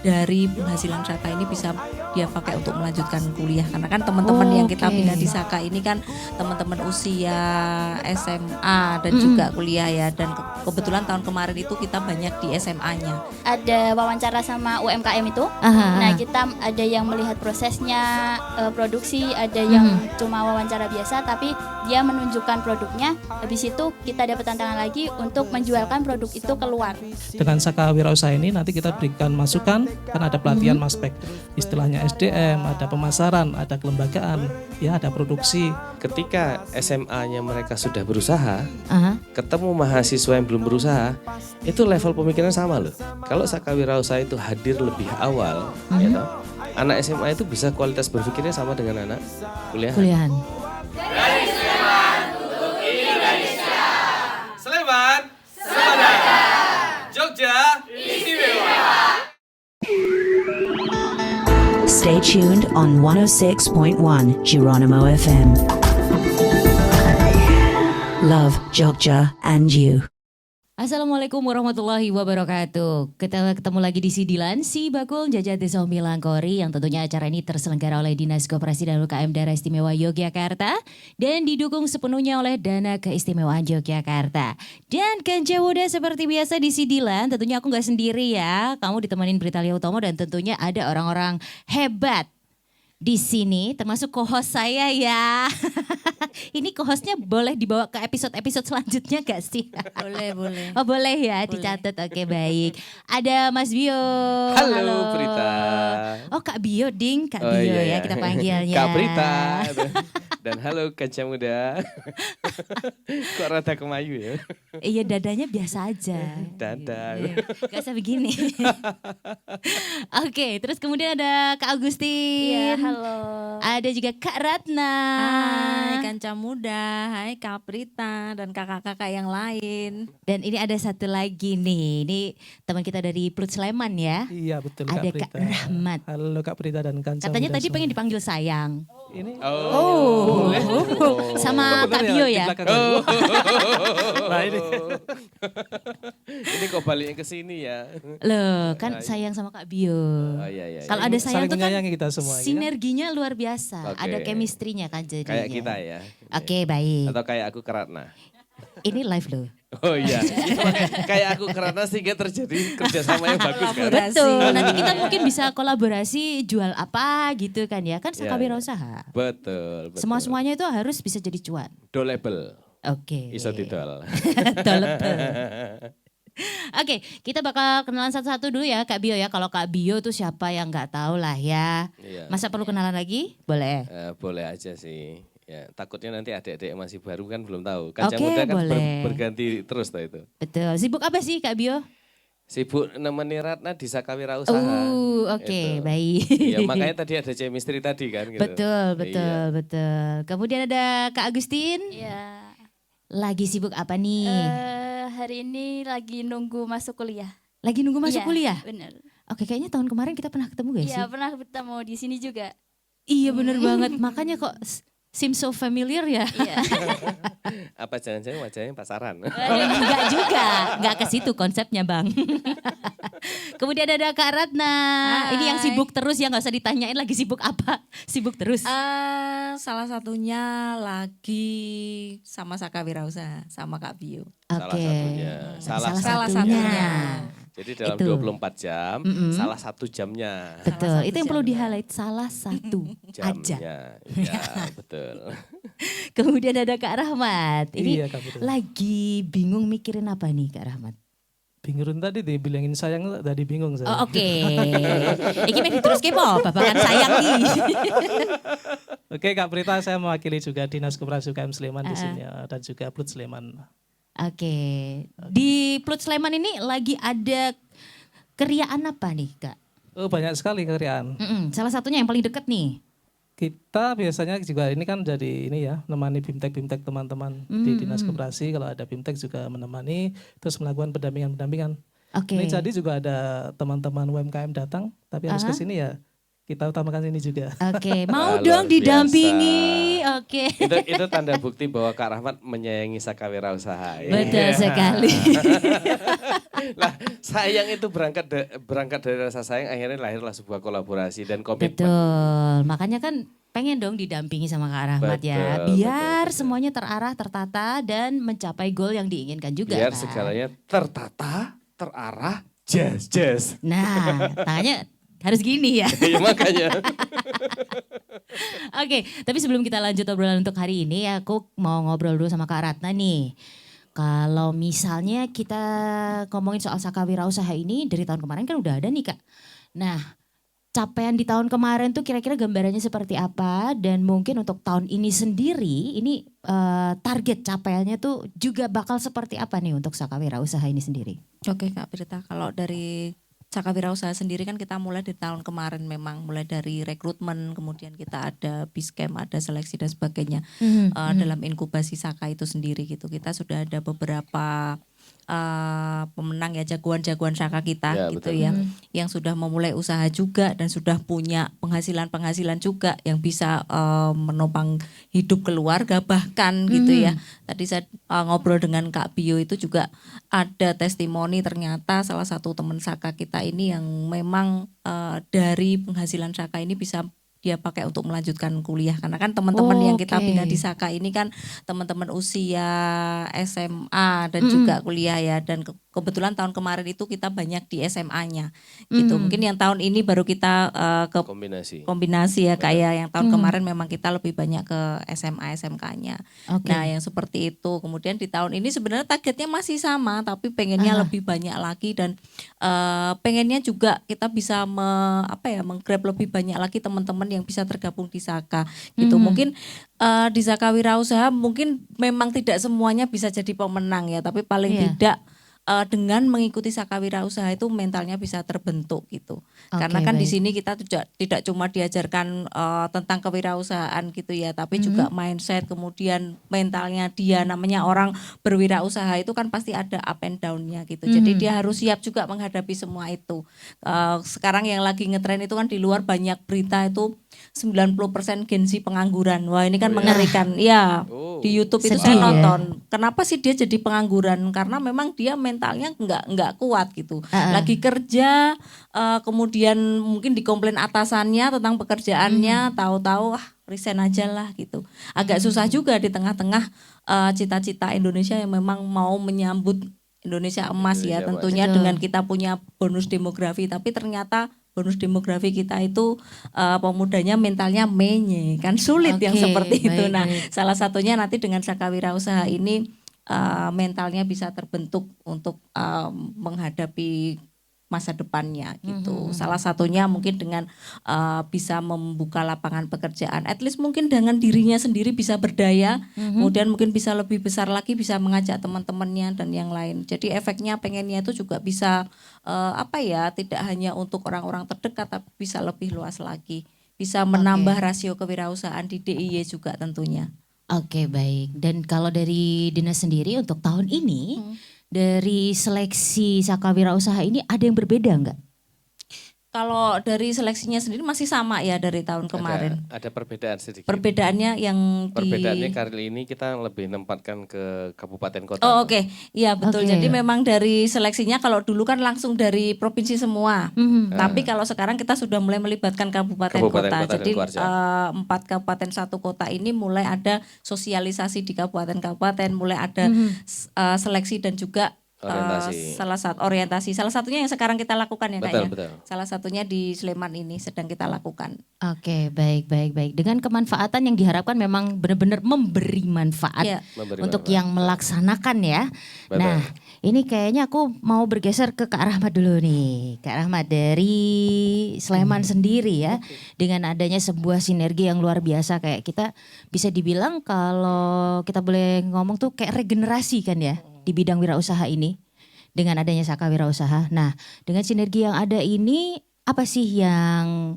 dari penghasilan Saka ini bisa dia pakai untuk melanjutkan kuliah, karena kan teman-teman yang kita bina di Saka ini kan teman-teman usia SMA dan juga kuliah ya, dan kebetulan tahun kemarin itu kita banyak di SMA-nya. Ada wawancara sama UMKM itu. Nah, kita ada yang melihat prosesnya produksi, ada yang cuma wawancara biasa tapi dia menunjukkan produknya. Habis itu kita dapat tantangan lagi untuk menjualkan produk itu keluar. Dengan Saka Wirausaha ini nanti kita berikan masukan, kan ada pelatihan maspek, istilahnya SDM, ada pemasaran, ada kelembagaan, ya ada produksi. Ketika SMA-nya mereka sudah berusaha, ketemu mahasiswa yang belum berusaha, itu level pemikiran sama loh. Kalau Saka Wirausaha itu hadir lebih awal, ya toh, anak SMA itu bisa kualitas berpikirnya sama dengan anak kuliahan. Dari Sleman untuk Indonesia. Sleman, Sleman. Jogja, istimewa. Stay tuned on 106.1 Geronimo FM. Love Jogja and you. Assalamualaikum warahmatullahi wabarakatuh. Kita ketemu lagi di Sidilan, Si Bakul Jajah Desa Milangkori, yang tentunya acara ini terselenggara oleh Dinas Koperasi dan UKM Daerah Istimewa Yogyakarta dan didukung sepenuhnya oleh Dana Keistimewaan Yogyakarta. Dan Kanca Muda seperti biasa di Sidilan, tentunya aku gak sendiri ya. Kamu ditemenin Britalia Utomo dan tentunya ada orang-orang hebat di sini, termasuk co-host saya ya. Ini co-hostnya boleh dibawa ke episode-episode selanjutnya gak sih? Boleh. Oh boleh ya, dicatat. Oke, baik. Ada Mas Bio. Halo Prita. Oh Kak Bio, ding. Kak Bio ya kita panggilnya. Kak Prita. Dan halo Kanca Muda. Kok rada kemayu ya? Iya, dadanya biasa aja. Dada. Gak usah begini. Oke, terus kemudian ada Kak Agustin. Iya, halo. Ada juga Kak Ratna. Hai Kanca Muda, hai Kak Prita dan kakak-kakak yang lain. Dan ini ada satu lagi nih, ini teman kita dari Plut Sleman ya. Iya betul Ada Kak Prita. Kak Rahmat. Halo Kak Prita dan Kanca Katanya Muda tadi semua. pengen dipanggil sayang. Ini Boleh. Sama Kak Bio di ya. belakang. Nah ini. Ini kok baliknya ke sini ya? Loh, kan sayang sama Kak Bio. Oh iya. Kalau ada sayang Saling tuh kan menyayangi kita semua. sinerginya luar biasa. Oke. Ada chemistry-nya kan jadinya. Kayak kita ya. Oke, baik. Atau kayak aku ke Ratna. Ini live loh. Oh iya. Kayak aku ke Ratna sehingga terjadi kerjasama yang bagus kan? Betul. Nanti kita mungkin bisa kolaborasi jual apa gitu kan ya. Kan Saka Ya. Wirausaha. Betul. Semua-semuanya itu harus bisa jadi cuan. Dolable. Oke. Iso didol. Dolable. Oke, kita bakal kenalan satu-satu dulu ya Kak Bio ya. Kalau Kak Bio tuh siapa yang nggak tahu lah ya. Iya. Masa perlu kenalan lagi? Boleh. Boleh aja sih. Ya, takutnya nanti adik-adik yang masih baru kan belum tahu. Kanca Oke, Muda kan boleh. berganti terus tuh itu. Betul. Sibuk apa sih Kak Bio? Sibuk nemeni Ratna di Saka Wirausaha. Oke, Itu. baik. Iya, makanya tadi ada chemistry tadi kan gitu. Betul. Iya. Kemudian ada Kak Agustin. Iya. Lagi sibuk apa nih? Hari ini lagi nunggu masuk kuliah. Lagi nunggu masuk Iya, kuliah? Bener. Oke, kayaknya tahun kemarin kita pernah ketemu gak sih? Iya, pernah bertemu di sini juga. Iya, bener banget. Makanya kok seems so familiar ya. Iya. Apa jangan-jangan wajahnya pasaran? Enggak juga, enggak ke situ konsepnya Bang. Kemudian ada Kak Ratna. Ini yang Hai. sibuk terus ya, nggak usah ditanyain lagi sibuk apa. Sibuk terus. Salah satunya lagi sama Saka Wirausaha, sama Kak Bio. Salah Oke. satunya. Salah satunya. Jadi dalam Itu. 24 jam, salah satu jamnya. Betul, Salah itu satu yang perlu jam. di-highlight salah satu aja. Jamnya. Iya, betul. Kemudian ada Kak Rahmat. Ini Iya Kak Prita. lagi bingung mikirin apa nih Kak Rahmat? Bingung tadi dibilangin sayang tadi bingung saya. Oh, oke. Iki meh terus kepo, babakan sayang nih. Oke Kak Prita, saya mewakili juga Dinas Koperasi UKM Sleman di sini dan juga Plut Sleman. Oke. Di Plut Sleman ini lagi ada keriaan apa nih Kak? Oh banyak sekali keriaan. Salah satunya yang paling deket nih. Kita biasanya juga ini kan jadi ini ya, menemani BIMTEK teman-teman di Dinas Koperasi. Kalau ada BIMTEK juga menemani, terus melakukan pendampingan. Oke. Ini jadi juga ada teman-teman UMKM datang, tapi harus ke sini ya kita utamakan ini juga. Oke, mau Luar dong biasa. didampingi. Oke. Itu tanda bukti bahwa Kak Rahmat menyayangi Saka Wirausaha. Ya. Betul sekali. Nah, sayang itu berangkat dari rasa sayang, akhirnya lahirlah sebuah kolaborasi dan komitmen. Betul. Makanya kan pengen dong didampingi sama Kak Rahmat ya. Betul, Biar betul. semuanya terarah, tertata dan mencapai goal yang diinginkan juga. Biar kan? segalanya tertata, terarah, jazz. Nah, tangannya harus gini ya. Ya makanya. Oke, tapi sebelum kita lanjut obrolan untuk hari ini, aku mau ngobrol dulu sama Kak Ratna nih. Kalau misalnya kita ngomongin soal Saka Wirausaha ini dari tahun kemarin kan udah ada nih Kak. Nah, capaian di tahun kemarin tuh kira-kira gambarannya seperti apa dan mungkin untuk tahun ini sendiri ini target capaiannya tuh juga bakal seperti apa nih untuk Saka Wirausaha ini sendiri? Oke Kak Prita, kalau dari Saka Wirausaha sendiri kan kita mulai di tahun kemarin memang mulai dari rekrutmen, kemudian kita ada Biscamp, ada seleksi dan sebagainya. Dalam inkubasi Saka itu sendiri gitu, kita sudah ada beberapa pemenang ya, jagoan-jagoan Saka kita Ya, gitu betul. ya, yang sudah memulai usaha juga dan sudah punya penghasilan juga yang bisa menopang hidup keluarga bahkan gitu ya. Tadi saya ngobrol dengan Kak Bio itu juga ada testimoni, ternyata salah satu teman Saka kita ini yang memang dari penghasilan Saka ini bisa dia pakai untuk melanjutkan kuliah, karena kan teman-teman yang kita Oke. bina di Saka ini kan teman-teman usia SMA dan juga kuliah ya, dan kebetulan tahun kemarin itu kita banyak di SMA-nya gitu. Mungkin yang tahun ini baru kita ke kombinasi ya kayak yang tahun kemarin memang kita lebih banyak ke SMA SMK-nya. Oke. Nah, yang seperti itu. Kemudian di tahun ini sebenarnya targetnya masih sama, tapi pengennya lebih banyak lagi dan pengennya juga kita bisa menggrab lebih banyak lagi teman-teman yang bisa tergabung di Saka gitu. Mungkin di Saka Wirausaha mungkin memang tidak semuanya bisa jadi pemenang ya, tapi paling tidak dengan mengikuti Saka Wirausaha itu mentalnya bisa terbentuk gitu. Karena kan di baik. sini kita tidak cuma diajarkan tentang kewirausahaan gitu ya, tapi juga mindset, kemudian mentalnya dia, namanya orang berwirausaha itu kan pasti ada up and down-nya gitu. Jadi dia harus siap juga menghadapi semua itu. Sekarang yang lagi ngetren itu kan di luar banyak berita itu 90% Gen Z pengangguran. Wah, ini kan mengerikan. Ya, di YouTube itu Sedih saya ya. nonton. Kenapa sih dia jadi pengangguran? Karena memang dia mentalnya nggak kuat gitu. Lagi kerja, kemudian mungkin dikomplain atasannya tentang pekerjaannya, tahu-tahu resign aja lah gitu. Agak susah juga di tengah-tengah cita-cita Indonesia yang memang mau menyambut Indonesia emas ya, Indonesia tentunya Betul. dengan kita punya bonus demografi, tapi ternyata bonus demografi kita itu pemudanya mentalnya menye, kan sulit yang Oke, seperti itu. baik, Nah, baik. salah satunya nanti dengan Saka Wirausaha ini mentalnya bisa terbentuk untuk menghadapi masa depannya gitu. Salah satunya mungkin dengan bisa membuka lapangan pekerjaan. At least mungkin dengan dirinya sendiri bisa berdaya, kemudian mungkin bisa lebih besar lagi, bisa mengajak teman-temannya dan yang lain. Jadi efeknya pengennya itu juga bisa tidak hanya untuk orang-orang terdekat, tapi bisa lebih luas lagi. Bisa menambah rasio kewirausahaan di DIY juga tentunya. Oke, baik. Dan kalau dari Dinas sendiri untuk tahun ini dari seleksi Saka Wirausaha ini ada yang berbeda enggak? Kalau dari seleksinya sendiri masih sama ya dari tahun kemarin. Ada perbedaan sedikit. Perbedaannya yang Perbedaannya kali ini kita lebih menempatkan ke kabupaten kota. Oh oke, iya betul. Oke. Jadi memang dari seleksinya kalau dulu kan langsung dari provinsi semua. Tapi kalau sekarang kita sudah mulai melibatkan kabupaten Kabupaten kota. kota dan Jadi keluarga. 4 kabupaten 1 kota ini mulai ada sosialisasi di kabupaten-kabupaten, mulai ada seleksi dan juga Orientasi. Salah satunya yang sekarang kita lakukan ya Betul, kayaknya. betul. Salah satunya di Sleman ini sedang kita lakukan. Oke, baik. Dengan kemanfaatan yang diharapkan memang benar-benar memberi manfaat Iya. Memberi untuk manfaat. yang melaksanakan ya. Betul. Nah, ini kayaknya aku mau bergeser ke Kak Rahmat dulu nih. Kak Rahmat dari Sleman sendiri ya. Dengan adanya sebuah sinergi yang luar biasa, kayak kita bisa dibilang kalau kita boleh ngomong tuh kayak regenerasi kan ya di bidang wirausaha ini dengan adanya Saka Wirausaha. Nah, dengan sinergi yang ada ini apa sih yang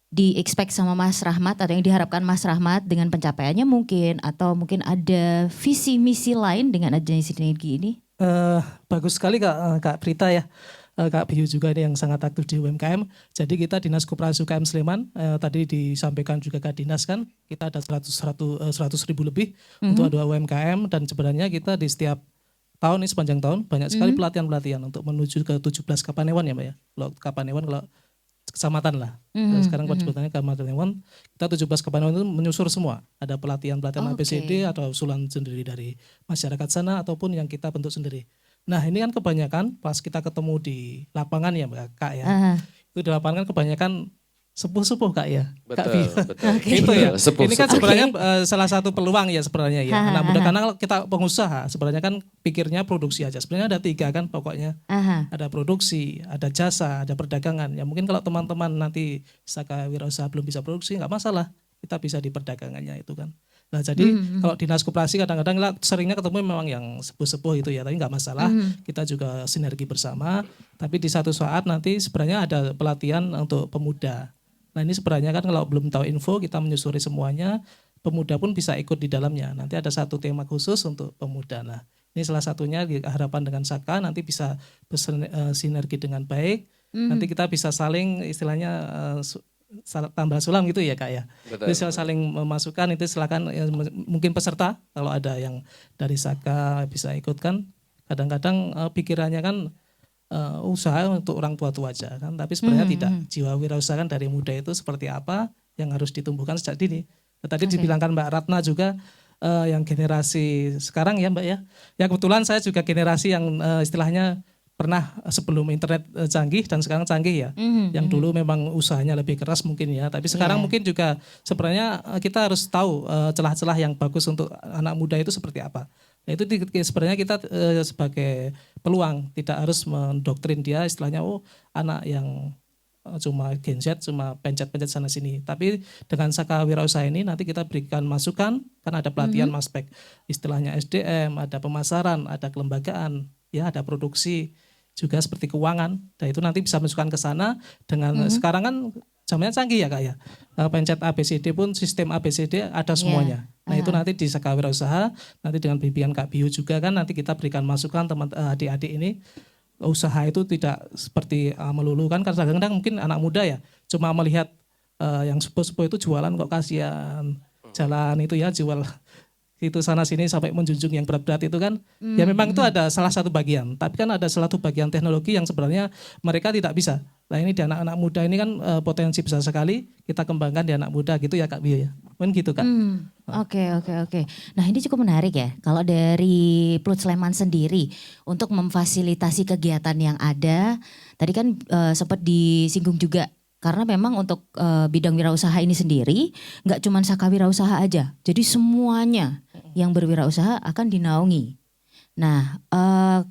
di-expect sama Mas Rahmat atau yang diharapkan Mas Rahmat dengan pencapaiannya mungkin, atau mungkin ada visi misi lain dengan adanya sinergi ini? Bagus sekali Kak Prita ya. Kak Biu juga ini yang sangat aktif di UMKM. Jadi kita Dinas Koperasi UKM Sleman, tadi disampaikan juga Kak Dinas kan, kita ada 100.000 lebih untuk ada UMKM, dan sebenarnya kita di setiap tahun ini sepanjang tahun banyak sekali pelatihan-pelatihan untuk menuju ke 17 Kapanewon ya Mbak ya. Kalau Kapanewon kalau kecamatan lah. Sekarang kalau sebutannya Kapanewon, kita 17 Kapanewon itu menyusur semua. Ada pelatihan-pelatihan ABCD atau usulan sendiri dari masyarakat sana ataupun yang kita bentuk sendiri. Nah ini kan kebanyakan pas kita ketemu di lapangan ya Mbak Kak ya. Itu di lapangan kan kebanyakan sepuh-sepuh Kak ya. Betul, betul. Itu ya. Sepuh, ini kan sepuh. sebenarnya salah satu peluang ya sebenarnya ya. Anak muda, karena kalau kita pengusaha sebenarnya kan pikirnya produksi aja. Sebenarnya ada 3 kan pokoknya. Ada produksi, ada jasa, ada perdagangan. Ya mungkin kalau teman-teman nanti Saka Wirausaha belum bisa produksi nggak masalah. Kita bisa di perdagangannya itu kan. Nah jadi kalau dinas koperasi kadang-kadang seringnya ketemu memang yang sepuh-sepuh itu ya, tapi nggak masalah. Kita juga sinergi bersama. Tapi di satu saat nanti sebenarnya ada pelatihan untuk pemuda. Nah ini sebenarnya kan kalau belum tahu info kita menyusuri semuanya, pemuda pun bisa ikut di dalamnya. Nanti ada satu tema khusus untuk pemuda. Nah ini salah satunya harapan dengan Saka nanti bisa sinergi dengan baik. Nanti kita bisa saling istilahnya tambal sulam gitu ya Kak ya. Bisa saling memasukkan itu silakan mungkin peserta kalau ada yang dari Saka bisa ikutkan. Kadang-kadang pikirannya kan usaha untuk orang tua-tua aja kan, tapi sebenarnya tidak. Jiwa wirausaha kan dari muda itu seperti apa yang harus ditumbuhkan sejak dini. Tadi dibilangkan Mbak Ratna juga yang generasi sekarang ya Mbak ya. Ya kebetulan saya juga generasi yang istilahnya pernah sebelum internet canggih dan sekarang canggih ya. Yang dulu memang usahanya lebih keras mungkin ya, tapi sekarang mungkin juga sebenarnya kita harus tahu celah-celah yang bagus untuk anak muda itu seperti apa. Nah, itu sebenarnya kita sebagai peluang, tidak harus mendoktrin dia istilahnya anak yang cuma Gen Z, cuma pencet-pencet sana sini. Tapi dengan Saka Wirausaha ini nanti kita berikan masukan, kan ada pelatihan maspek, istilahnya SDM, ada pemasaran, ada kelembagaan, ya ada produksi, juga seperti keuangan. Dan itu nanti bisa masukkan ke sana dengan sekarang kan zamannya canggih ya Kak ya. Pencet ABCD pun sistem ABCD ada semuanya. Nah itu nanti di Saka Wirausaha, nanti dengan bimbingan Kak Biu juga kan nanti kita berikan masukan teman adik-adik ini. Usaha itu tidak seperti melulu kan, karena kadang-kadang mungkin anak muda ya cuma melihat yang sepuh-sepuh itu jualan kok kasihan. Jalan itu ya jual itu sana sini sampai menjunjung yang berat-berat itu kan. Ya memang itu ada salah satu bagian, tapi kan ada salah satu bagian teknologi yang sebenarnya mereka tidak bisa. Nah ini di anak-anak muda ini kan potensi besar sekali kita kembangkan di anak muda gitu ya Kak Bio ya. Mungkin gitu Kak. Oke. Nah ini cukup menarik ya. Kalau dari Plut Sleman sendiri untuk memfasilitasi kegiatan yang ada, tadi kan sempat disinggung juga. Karena memang untuk bidang wirausaha ini sendiri nggak cuma Saka Wirausaha aja. Jadi semuanya yang berwirausaha akan dinaungi. Nah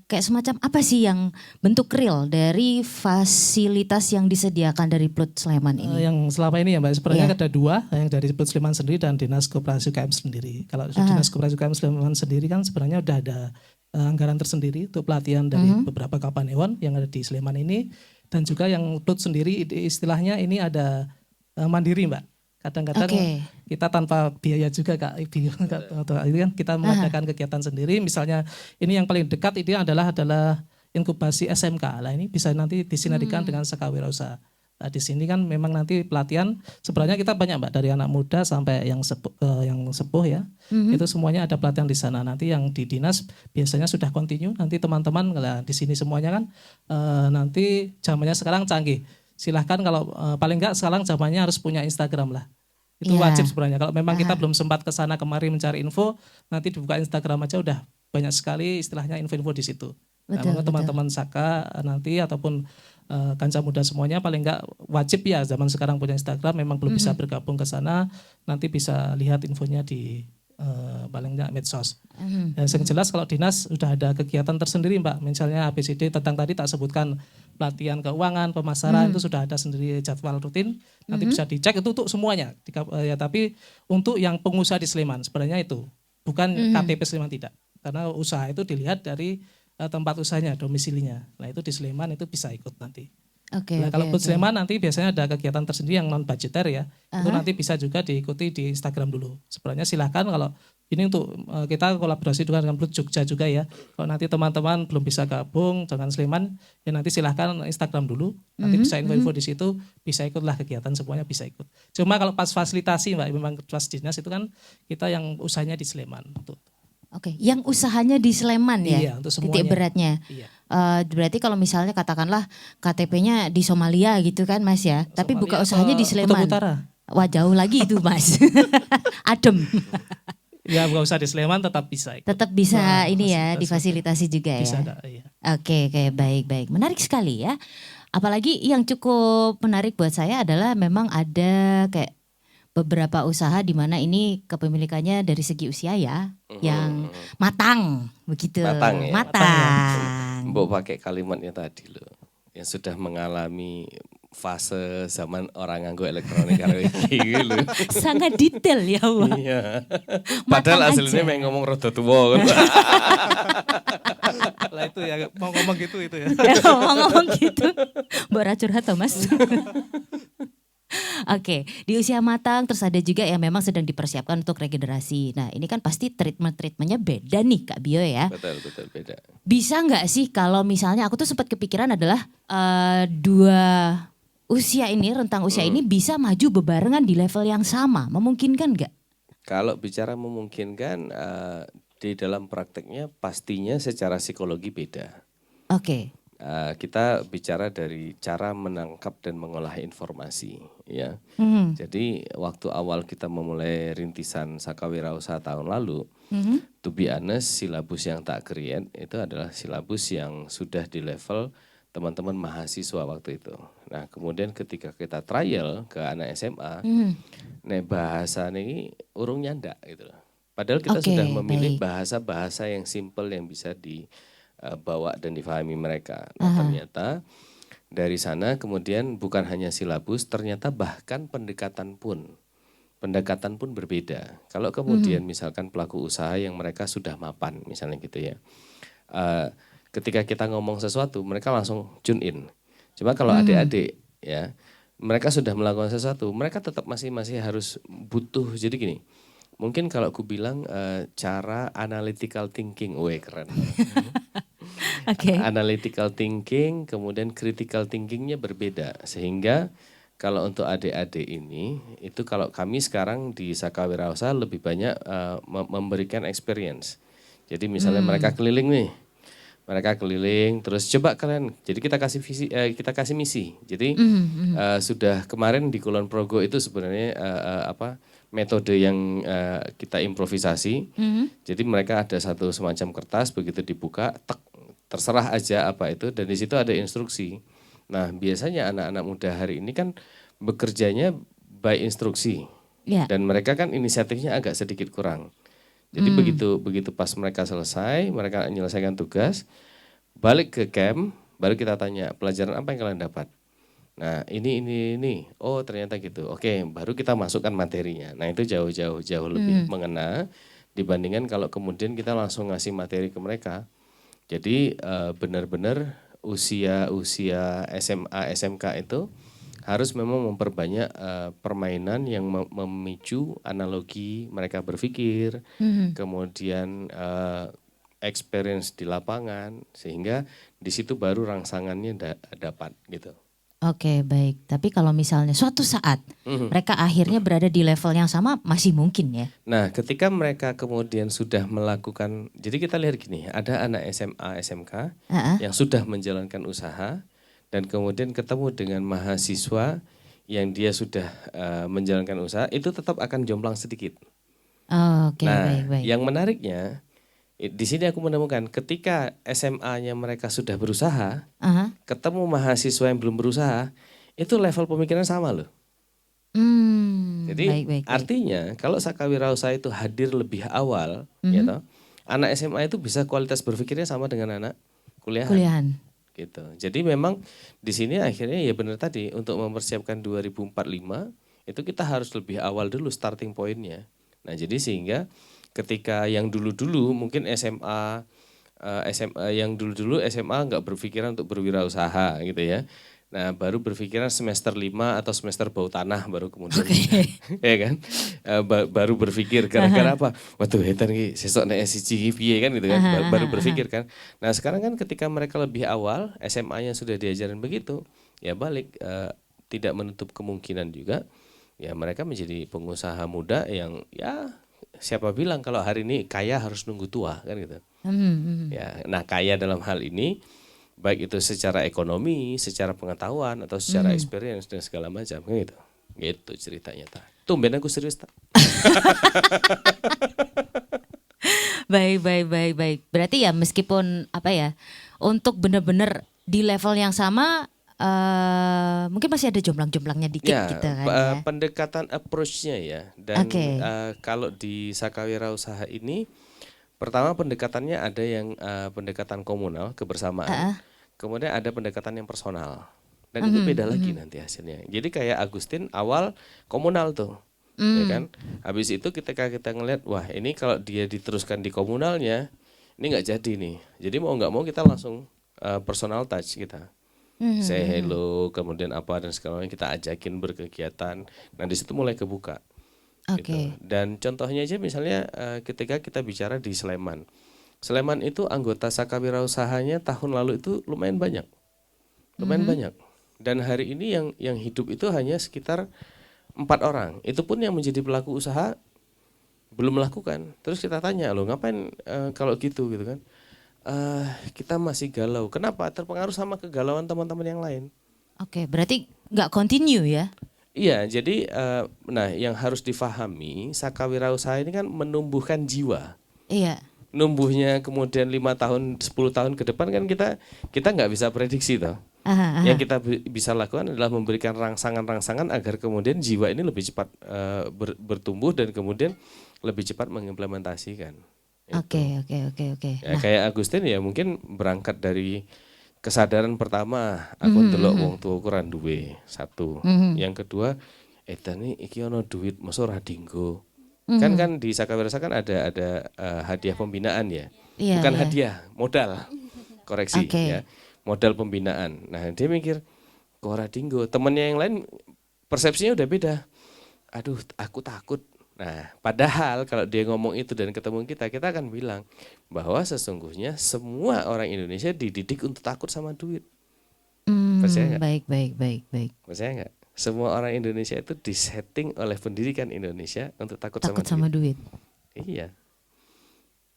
kayak semacam apa sih yang bentuk real dari fasilitas yang disediakan dari Plut Sleman ini? Yang selama ini ya Mbak, sebenarnya ada 2, yang dari Plut Sleman sendiri dan Dinas Koperasi UKM sendiri. Kalau Dinas Koperasi UKM Sleman sendiri kan sebenarnya udah ada anggaran tersendiri untuk pelatihan dari beberapa Kapanewon yang ada di Sleman ini. Dan juga yang Plut sendiri istilahnya ini ada mandiri Mbak. Kadang-kadang kita tanpa biaya juga Kak. Ini kan kita mengadakan kegiatan sendiri. Misalnya ini yang paling dekat ini adalah inkubasi SMK. Nah ini bisa nanti disinergikan dengan Saka Wirausaha. Nah, di sini kan memang nanti pelatihan sebenarnya kita banyak Mbak, dari anak muda sampai yang sepuh ya. Itu semuanya ada pelatihan di sana. Nanti yang di dinas biasanya sudah continue. Nanti teman-teman di sini semuanya kan nanti zamannya sekarang canggih. Silahkan kalau paling enggak sekarang zamannya harus punya Instagram lah. Itu wajib sebenarnya. Kalau memang kita belum sempat ke sana kemari mencari info, nanti dibuka Instagram aja udah banyak sekali istilahnya info-info di situ. Nah, teman-teman Saka nanti ataupun kanca muda semuanya paling enggak wajib ya zaman sekarang punya Instagram, memang belum bisa bergabung ke sana, nanti bisa lihat infonya di paling enggak medsos. Dan yang jelas kalau dinas sudah ada kegiatan tersendiri Mbak, misalnya ABCD tentang tadi tak sebutkan pelatihan keuangan, pemasaran itu sudah ada sendiri jadwal rutin, nanti bisa dicek itu untuk semuanya. Ya, tapi untuk yang pengusaha di Sleman sebenarnya itu bukan KTP Sleman tidak, karena usaha itu dilihat dari tempat usahanya, domisilinya. Nah itu di Sleman itu bisa ikut nanti. Nah, kalau Bud Sleman nanti biasanya ada kegiatan tersendiri yang non budgeter ya. Itu nanti bisa juga diikuti di Instagram dulu. Sebenarnya silakan kalau ini untuk kita kolaborasi dengan Bud Jogja juga ya. Kalau nanti teman-teman belum bisa gabung dengan Sleman, ya nanti silahkan Instagram dulu. Nanti bisa info-info di situ, bisa ikutlah kegiatan, semuanya bisa ikut. Cuma kalau pas fasilitasi Mbak, memang pas dinas itu kan kita yang usahanya di Sleman. Oke, yang usahanya di Sleman ya, iya, untuk semuanya. titik beratnya. Iya. Berarti kalau misalnya katakanlah KTP-nya di Somalia gitu kan Mas ya, tapi Somalia buka usahanya di Sleman. Kutub Utara. Wah jauh lagi itu Mas, adem. Ya nggak usah di Sleman tetap bisa ikut. Tetap bisa ini ya difasilitasi juga bisa, ya. iya. Oke, baik. Menarik sekali ya. Apalagi yang cukup menarik buat saya adalah memang ada kayak beberapa usaha di mana ini kepemilikannya dari segi usia ya, yang matang begitu. Matang ya. Matang. Mbok pakai kalimatnya tadi loh, yang sudah mengalami fase zaman orang nganggo elektronik karo iki lho. Sangat detail ya, Wak. Iya. Matang Padahal aslinya aja. main ngomong rada tuwa. Lah itu ya mau ngomong gitu itu ya. Ngomong gitu. Mbak Ra curhat toh, Mas. Oke, di usia matang terus ada juga yang memang sedang dipersiapkan untuk regenerasi. Nah ini kan pasti treatmentnya beda nih Kak Bio ya. Betul beda. Bisa nggak sih kalau misalnya aku tuh sempat kepikiran adalah dua usia ini, rentang usia ini bisa maju bebarengan di level yang sama, memungkinkan nggak? Kalau bicara memungkinkan, di dalam prakteknya pastinya secara psikologi beda. Oke. Kita bicara dari cara menangkap dan mengolah informasi ya. Jadi waktu awal kita memulai rintisan Saka Wirausaha tahun lalu, to be honest, silabus yang tak create itu adalah silabus yang sudah di level teman-teman mahasiswa waktu itu. Nah kemudian ketika kita trial ke anak SMA, bahasa ini urung nyandak gitu loh. Padahal kita sudah memilih bahasa-bahasa yang simple yang bisa dibawa dan difahami mereka. Nah ternyata dari sana kemudian bukan hanya silabus, ternyata bahkan pendekatan pun berbeda. Kalau kemudian misalkan pelaku usaha yang mereka sudah mapan misalnya gitu ya. Ketika kita ngomong sesuatu mereka langsung tune in. Cuma kalau adik-adik ya, mereka sudah melakukan sesuatu, mereka tetap masih harus butuh. Jadi gini, mungkin kalau aku bilang cara analytical thinking, keren. Analytical thinking, kemudian critical thinkingnya berbeda. Sehingga kalau untuk adik-adik ini, itu kalau kami sekarang di Saka Wirausaha lebih banyak memberikan experience. Jadi misalnya mereka keliling nih, terus coba kalian, jadi kita kasih misi. Jadi sudah kemarin di Kulon Progo itu sebenarnya metode yang kita improvisasi. Jadi mereka ada satu semacam kertas, begitu dibuka, terserah aja apa itu, dan di situ ada instruksi. Nah biasanya anak-anak muda hari ini kan bekerjanya by instruksi, dan mereka kan inisiatifnya agak sedikit kurang. Jadi begitu pas mereka selesai, mereka menyelesaikan tugas, balik ke camp, baru kita tanya pelajaran apa yang kalian dapat. Nah ini, oh ternyata gitu. Oke, baru kita masukkan materinya. Nah itu jauh lebih mengena dibandingkan kalau kemudian kita langsung ngasih materi ke mereka. Jadi benar-benar usia SMA, SMK itu harus memang memperbanyak permainan yang memicu analogi mereka berpikir, kemudian experience di lapangan, sehingga di situ baru rangsangannya dapat gitu. Oke, baik. Tapi kalau misalnya suatu saat mereka akhirnya berada di level yang sama, masih mungkin ya? Nah, ketika mereka kemudian sudah melakukan, jadi kita lihat gini, ada anak SMA, SMK yang sudah menjalankan usaha, dan kemudian ketemu dengan mahasiswa yang dia sudah menjalankan usaha, itu tetap akan jomplang sedikit. Oke, nah, baik. yang menariknya, di sini aku menemukan ketika SMA-nya mereka sudah berusaha, ketemu mahasiswa yang belum berusaha, itu level pemikiran sama loh. Jadi baik. artinya kalau Saka Wirausaha itu hadir lebih awal, ya toh, anak SMA itu bisa kualitas berpikirnya sama dengan anak kuliahan. Gitu. Jadi memang di sini akhirnya ya benar tadi, untuk mempersiapkan 2045 itu kita harus lebih awal dulu starting pointnya. Nah jadi sehingga ketika yang dulu-dulu mungkin SMA yang dulu-dulu SMA nggak berpikiran untuk berwirausaha gitu ya. Nah, baru berpikiran semester 5 atau semester bau tanah baru kemudian ya kan. Baru berpikir gara-gara apa? Waduh, edan iki sesuk nek S1 piye kan gitu kan. Baru berpikir kan. Nah, sekarang kan ketika mereka lebih awal SMA-nya sudah diajarin begitu, ya balik tidak menutup kemungkinan juga ya mereka menjadi pengusaha muda yang ya siapa bilang kalau hari ini kaya harus nunggu tua kan gitu. Ya, nah kaya dalam hal ini baik itu secara ekonomi, secara pengetahuan atau secara experience dan segala macam gitu. Gitu ceritanya ta. Tumben aku serius ta. Baik. Berarti ya meskipun apa ya, untuk benar-benar di level yang sama mungkin masih ada jomplang-jomplangnya dikit ya, gitu kan ya. Pendekatan approach-nya ya. Dan kalau di Sakawirausaha ini pertama pendekatannya ada yang pendekatan komunal, kebersamaan. Kemudian ada pendekatan yang personal. Dan itu beda lagi nanti hasilnya. Jadi kayak Agustin awal komunal tuh. Ya kan? Habis itu ketika kita ngelihat wah ini kalau dia diteruskan di komunalnya ini nggak jadi nih. Jadi mau nggak mau kita langsung personal touch kita. Say hello, kemudian apa dan segala macam kita ajakin berkegiatan. Nah di situ mulai kebuka. Gitu. Dan contohnya aja misalnya ketika kita bicara di Sleman. Sleman itu anggota Sakawirausahanya tahun lalu itu lumayan banyak. Dan hari ini yang hidup itu hanya sekitar 4 orang. Itu pun yang menjadi pelaku usaha belum melakukan. Terus kita tanya, loh ngapain kalau gitu kan. Kita masih galau. Kenapa? Terpengaruh sama kegalauan teman-teman yang lain. Berarti nggak continue ya? Iya, jadi nah yang harus difahami Sakawirausaha ini kan menumbuhkan jiwa. Iya. Numbuhnya kemudian 5 tahun, 10 tahun ke depan kan kita nggak bisa prediksi toh. Yang kita bisa lakukan adalah memberikan rangsangan-rangsangan agar kemudian jiwa ini lebih cepat bertumbuh dan kemudian lebih cepat mengimplementasikan. Oke. Ya, kayak Agustin ya mungkin berangkat dari kesadaran pertama aku ndelok wong tuaku ra duwe, satu. Yang kedua, edan iki ono duit mosok ora dienggo. Kan di Sakawirausaha kan ada hadiah pembinaan ya. Bukan hadiah, modal. Koreksi ya. Modal pembinaan. Nah, dia mikir kok ora dienggo. Temennya yang lain persepsinya udah beda. Aduh, aku takut. Nah, padahal kalau dia ngomong itu dan ketemu kita akan bilang bahwa sesungguhnya semua orang Indonesia dididik untuk takut sama duit. Percaya nggak? Baik. Percaya nggak? Semua orang Indonesia itu disetting oleh pendidikan Indonesia untuk takut sama duit. Iya.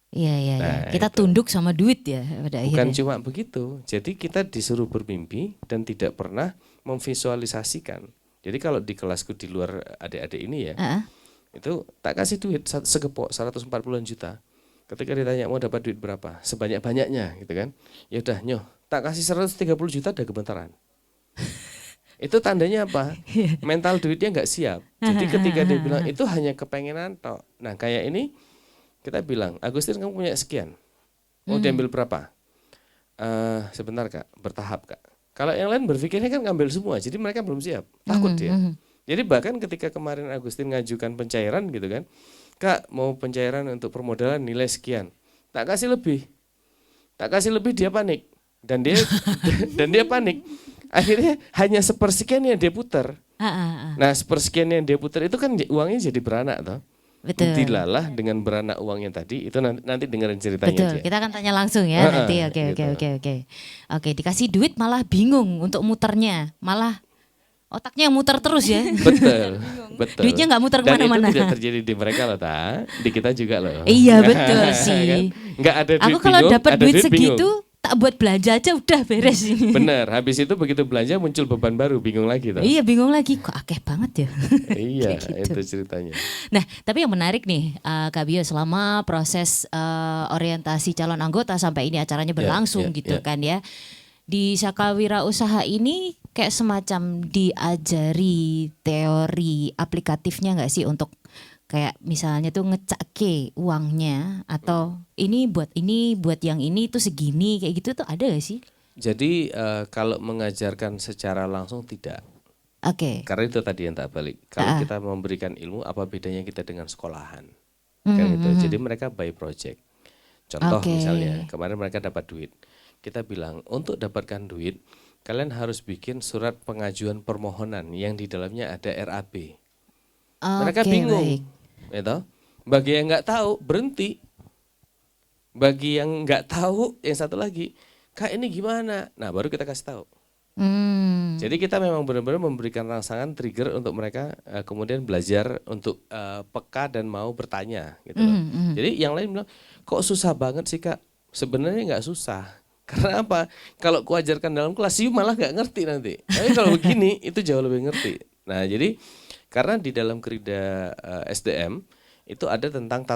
Iya. Nah, kita itu. tunduk sama duit ya pada akhirnya. Bukan cuma begitu. Jadi kita disuruh bermimpi dan tidak pernah memvisualisasikan. Jadi kalau di kelasku di luar adik-adik ini ya, itu tak kasih duit segepok 140-an juta. Ketika ditanya mau dapat duit berapa? Sebanyak-banyaknya gitu kan. Ya udah nyoh, tak kasih 130 juta ada gemetaran. Itu tandanya apa? Mental duitnya nggak siap. Jadi ketika dia bilang itu hanya kepengenan tok. Nah kayak ini kita bilang, Agustin kamu punya sekian. Mau diambil berapa? Sebentar kak, bertahap kak. Kalau yang lain berpikirnya kan ngambil semua, jadi mereka belum siap. Takut dia. Jadi bahkan ketika kemarin Agustin ngajukan pencairan gitu kan. Kak mau pencairan untuk permodalan nilai sekian. Tak kasih lebih dia panik. Dan dia panik. Akhirnya hanya sepersekian yang dia putar. Nah sepersekian yang dia putar itu kan uangnya jadi beranak toh. Betul. Dilalah dengan beranak uangnya tadi itu nanti dengerin ceritanya. Betul, aja. Kita akan tanya langsung ya nanti. Oke, dikasih duit malah bingung untuk muternya, malah otaknya yang muter terus ya. Betul. Duitnya nggak muter kemana-mana. Dan itu tidak terjadi di mereka loh, di kita juga loh. Iya betul sih. Kan? Nggak ada duit. Aku kalau dapat duit segitu bingung. tak buat belanja aja udah beres ini. Bener, habis itu begitu belanja muncul beban baru, bingung lagi toh. Iya bingung lagi, kok akeh banget ya. Iya, gitu. itu ceritanya. Nah, tapi yang menarik nih, Kak Bio, selama proses orientasi calon anggota sampai ini acaranya berlangsung kan ya. Di Sakawirausaha ini kayak semacam diajari teori aplikatifnya nggak sih untuk kayak misalnya tuh ngecake uangnya atau ini buat yang ini tuh segini kayak gitu tuh ada gak sih? Jadi kalau mengajarkan secara langsung tidak. Karena itu tadi yang tak balik. Kalau kita memberikan ilmu apa bedanya kita dengan sekolahan? Kan gitu. Jadi mereka by project. Contoh misalnya kemarin mereka dapat duit. Kita bilang untuk dapatkan duit kalian harus bikin surat pengajuan permohonan yang di dalamnya ada RAB. Mereka bingung, gitu. Bagi yang nggak tahu berhenti, bagi yang nggak tahu yang satu lagi, Kak ini gimana? Nah baru kita kasih tahu. Jadi kita memang benar-benar memberikan rangsangan trigger untuk mereka kemudian belajar untuk peka dan mau bertanya gitu loh. Jadi yang lain bilang kok susah banget sih Kak? Sebenarnya nggak susah. Karena apa? Kalau kuajarkan dalam kelas you malah nggak ngerti nanti. Tapi kalau begini itu jauh lebih ngerti. Nah jadi karena di dalam Krida SDM itu ada tentang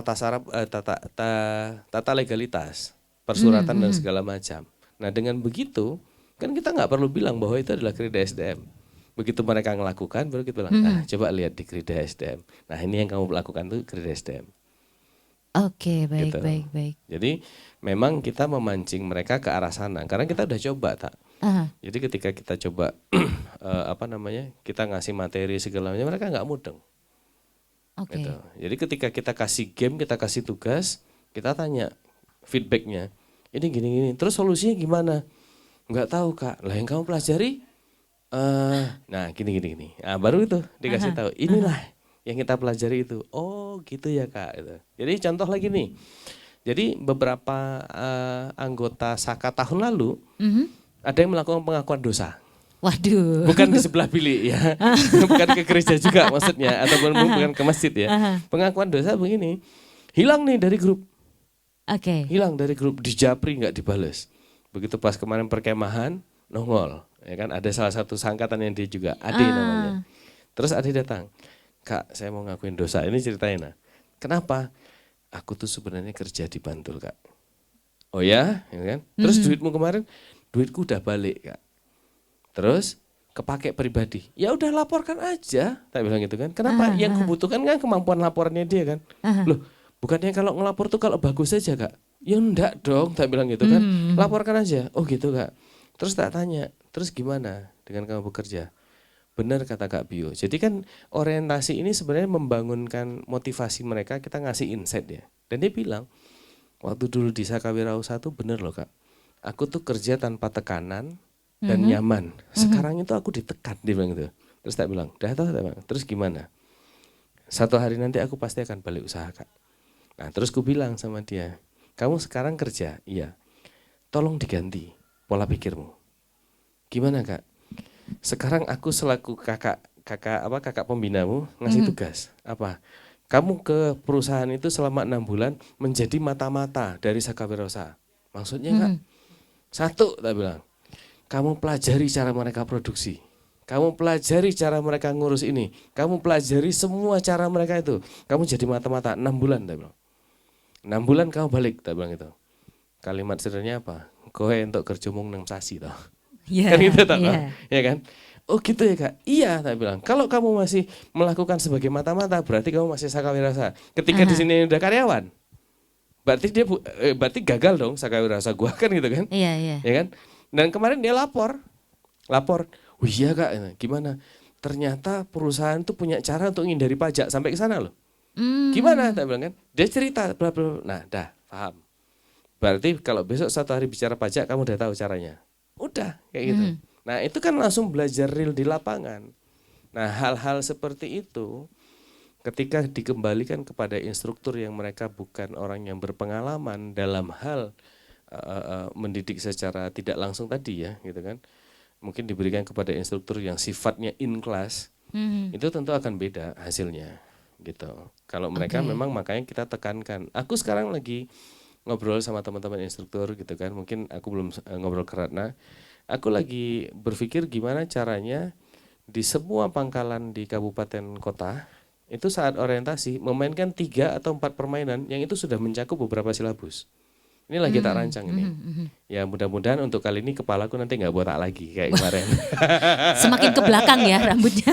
tata legalitas, persuratan dan segala macam. Nah dengan begitu kan kita nggak perlu bilang bahwa itu adalah Krida SDM. Begitu mereka ngelakukan, baru kita bilang, nah coba lihat di Krida SDM. Nah ini yang kamu lakukan tuh Krida SDM. Oke, baik, Gitu. baik. Jadi memang kita memancing mereka ke arah sana. Karena kita udah coba, tak. Jadi ketika kita coba, kita ngasih materi segalanya, mereka nggak mudeng. Oke. Gitu. Jadi ketika kita kasih game, kita kasih tugas, kita tanya feedbacknya. Ini gini-gini, terus solusinya gimana? Nggak tahu Kak, lah yang kamu pelajari, nah gini. Nah, baru itu dikasih tahu, inilah yang kita pelajari itu. Oh gitu ya Kak. Gitu. Jadi contoh lagi nih, jadi beberapa anggota Saka tahun lalu, ada yang melakukan pengakuan dosa. Waduh. Bukan di sebelah bilik ya, bukan ke gereja juga maksudnya, ataupun bukan ke masjid ya. Pengakuan dosa begini, hilang nih dari grup. Oke. Hilang dari grup, di japri nggak dibales. Begitu pas kemarin perkemahan nongol, ya kan ada salah satu sangkatan yang dia juga Ade namanya. Terus Ade datang, Kak saya mau ngakuin dosa, ini ceritain nah. Kenapa? Aku tuh sebenarnya kerja di Bantul Kak. Oh ya kan? Terus duitmu kemarin, duitku udah balik Kak. Terus kepake pribadi, ya udah laporkan aja, tak bilang gitu kan. Kenapa? Yang kubutuhkan kan kemampuan laporannya dia kan. Loh bukannya kalau ngelapor tuh kalau bagus aja Kak. Ya enggak dong, tak bilang gitu kan. Laporkan aja. Oh gitu Kak. Terus tak tanya, terus gimana dengan kamu bekerja? Benar kata Kak Bio. Jadi kan orientasi ini sebenarnya membangunkan motivasi mereka, kita ngasih insight ya. Dan dia bilang, waktu dulu di Saka Wirausaha tuh bener loh Kak. Aku tuh kerja tanpa tekanan dan nyaman. Sekarang itu aku ditekan, dia bilang gitu. Terus tak bilang, dah tahu tak bang. Terus gimana? Satu hari nanti aku pasti akan balik usaha Kak. Nah terus ku bilang sama dia, kamu sekarang kerja, iya. Tolong diganti pola pikirmu. Gimana Kak? Sekarang aku selaku kakak pembinamu ngasih tugas. Apa? Kamu ke perusahaan itu selama 6 bulan menjadi mata-mata dari Saka Wirausaha. Maksudnya Kak? Satu, tak bilang. Kamu pelajari cara mereka produksi. Kamu pelajari cara mereka ngurus ini. Kamu pelajari semua cara mereka itu. Kamu jadi mata-mata 6 bulan, tak bilang. 6 bulan kamu balik, tak bilang itu. Kalimat sederhananya apa? Kowe untuk kerja mung 6 sasi toh. Yeah, Kan gitu tak? yeah. Ya kan? Oh gitu ya Kak. Iya, tak bilang. Kalau kamu masih melakukan sebagai mata-mata, berarti kamu masih Saka Wirausaha. Ketika di sini udah karyawan, berarti dia berarti gagal dong Saka Wirausaha gua kan gitu kan? Iya, iya. Ya kan? Dan kemarin dia lapor. Oh iya Kak, gimana? Ternyata perusahaan tuh punya cara untuk menghindari pajak sampai ke sana loh. Gimana? Tak bilang kan? Dia cerita, bla bla. Nah, dah paham. Berarti kalau besok satu hari bicara pajak, kamu udah tahu caranya. Udah kayak gitu. Nah itu kan langsung belajar real di lapangan. Nah hal-hal seperti itu ketika dikembalikan kepada instruktur yang mereka bukan orang yang berpengalaman dalam hal mendidik secara tidak langsung tadi ya gitu kan. Mungkin diberikan kepada instruktur yang sifatnya in class, itu tentu akan beda hasilnya gitu. Kalau mereka memang makanya kita tekankan. Aku sekarang lagi ngobrol sama teman-teman instruktur gitu kan. Mungkin aku belum ngobrol ke Ratna. Aku lagi berpikir gimana caranya di semua pangkalan di kabupaten kota itu saat orientasi memainkan 3 atau 4 permainan yang itu sudah mencakup beberapa silabus. Ini lagi tak rancang ini. Ya mudah-mudahan untuk kali ini kepalaku nanti nggak botak lagi kayak kemarin. Semakin ke belakang ya rambutnya.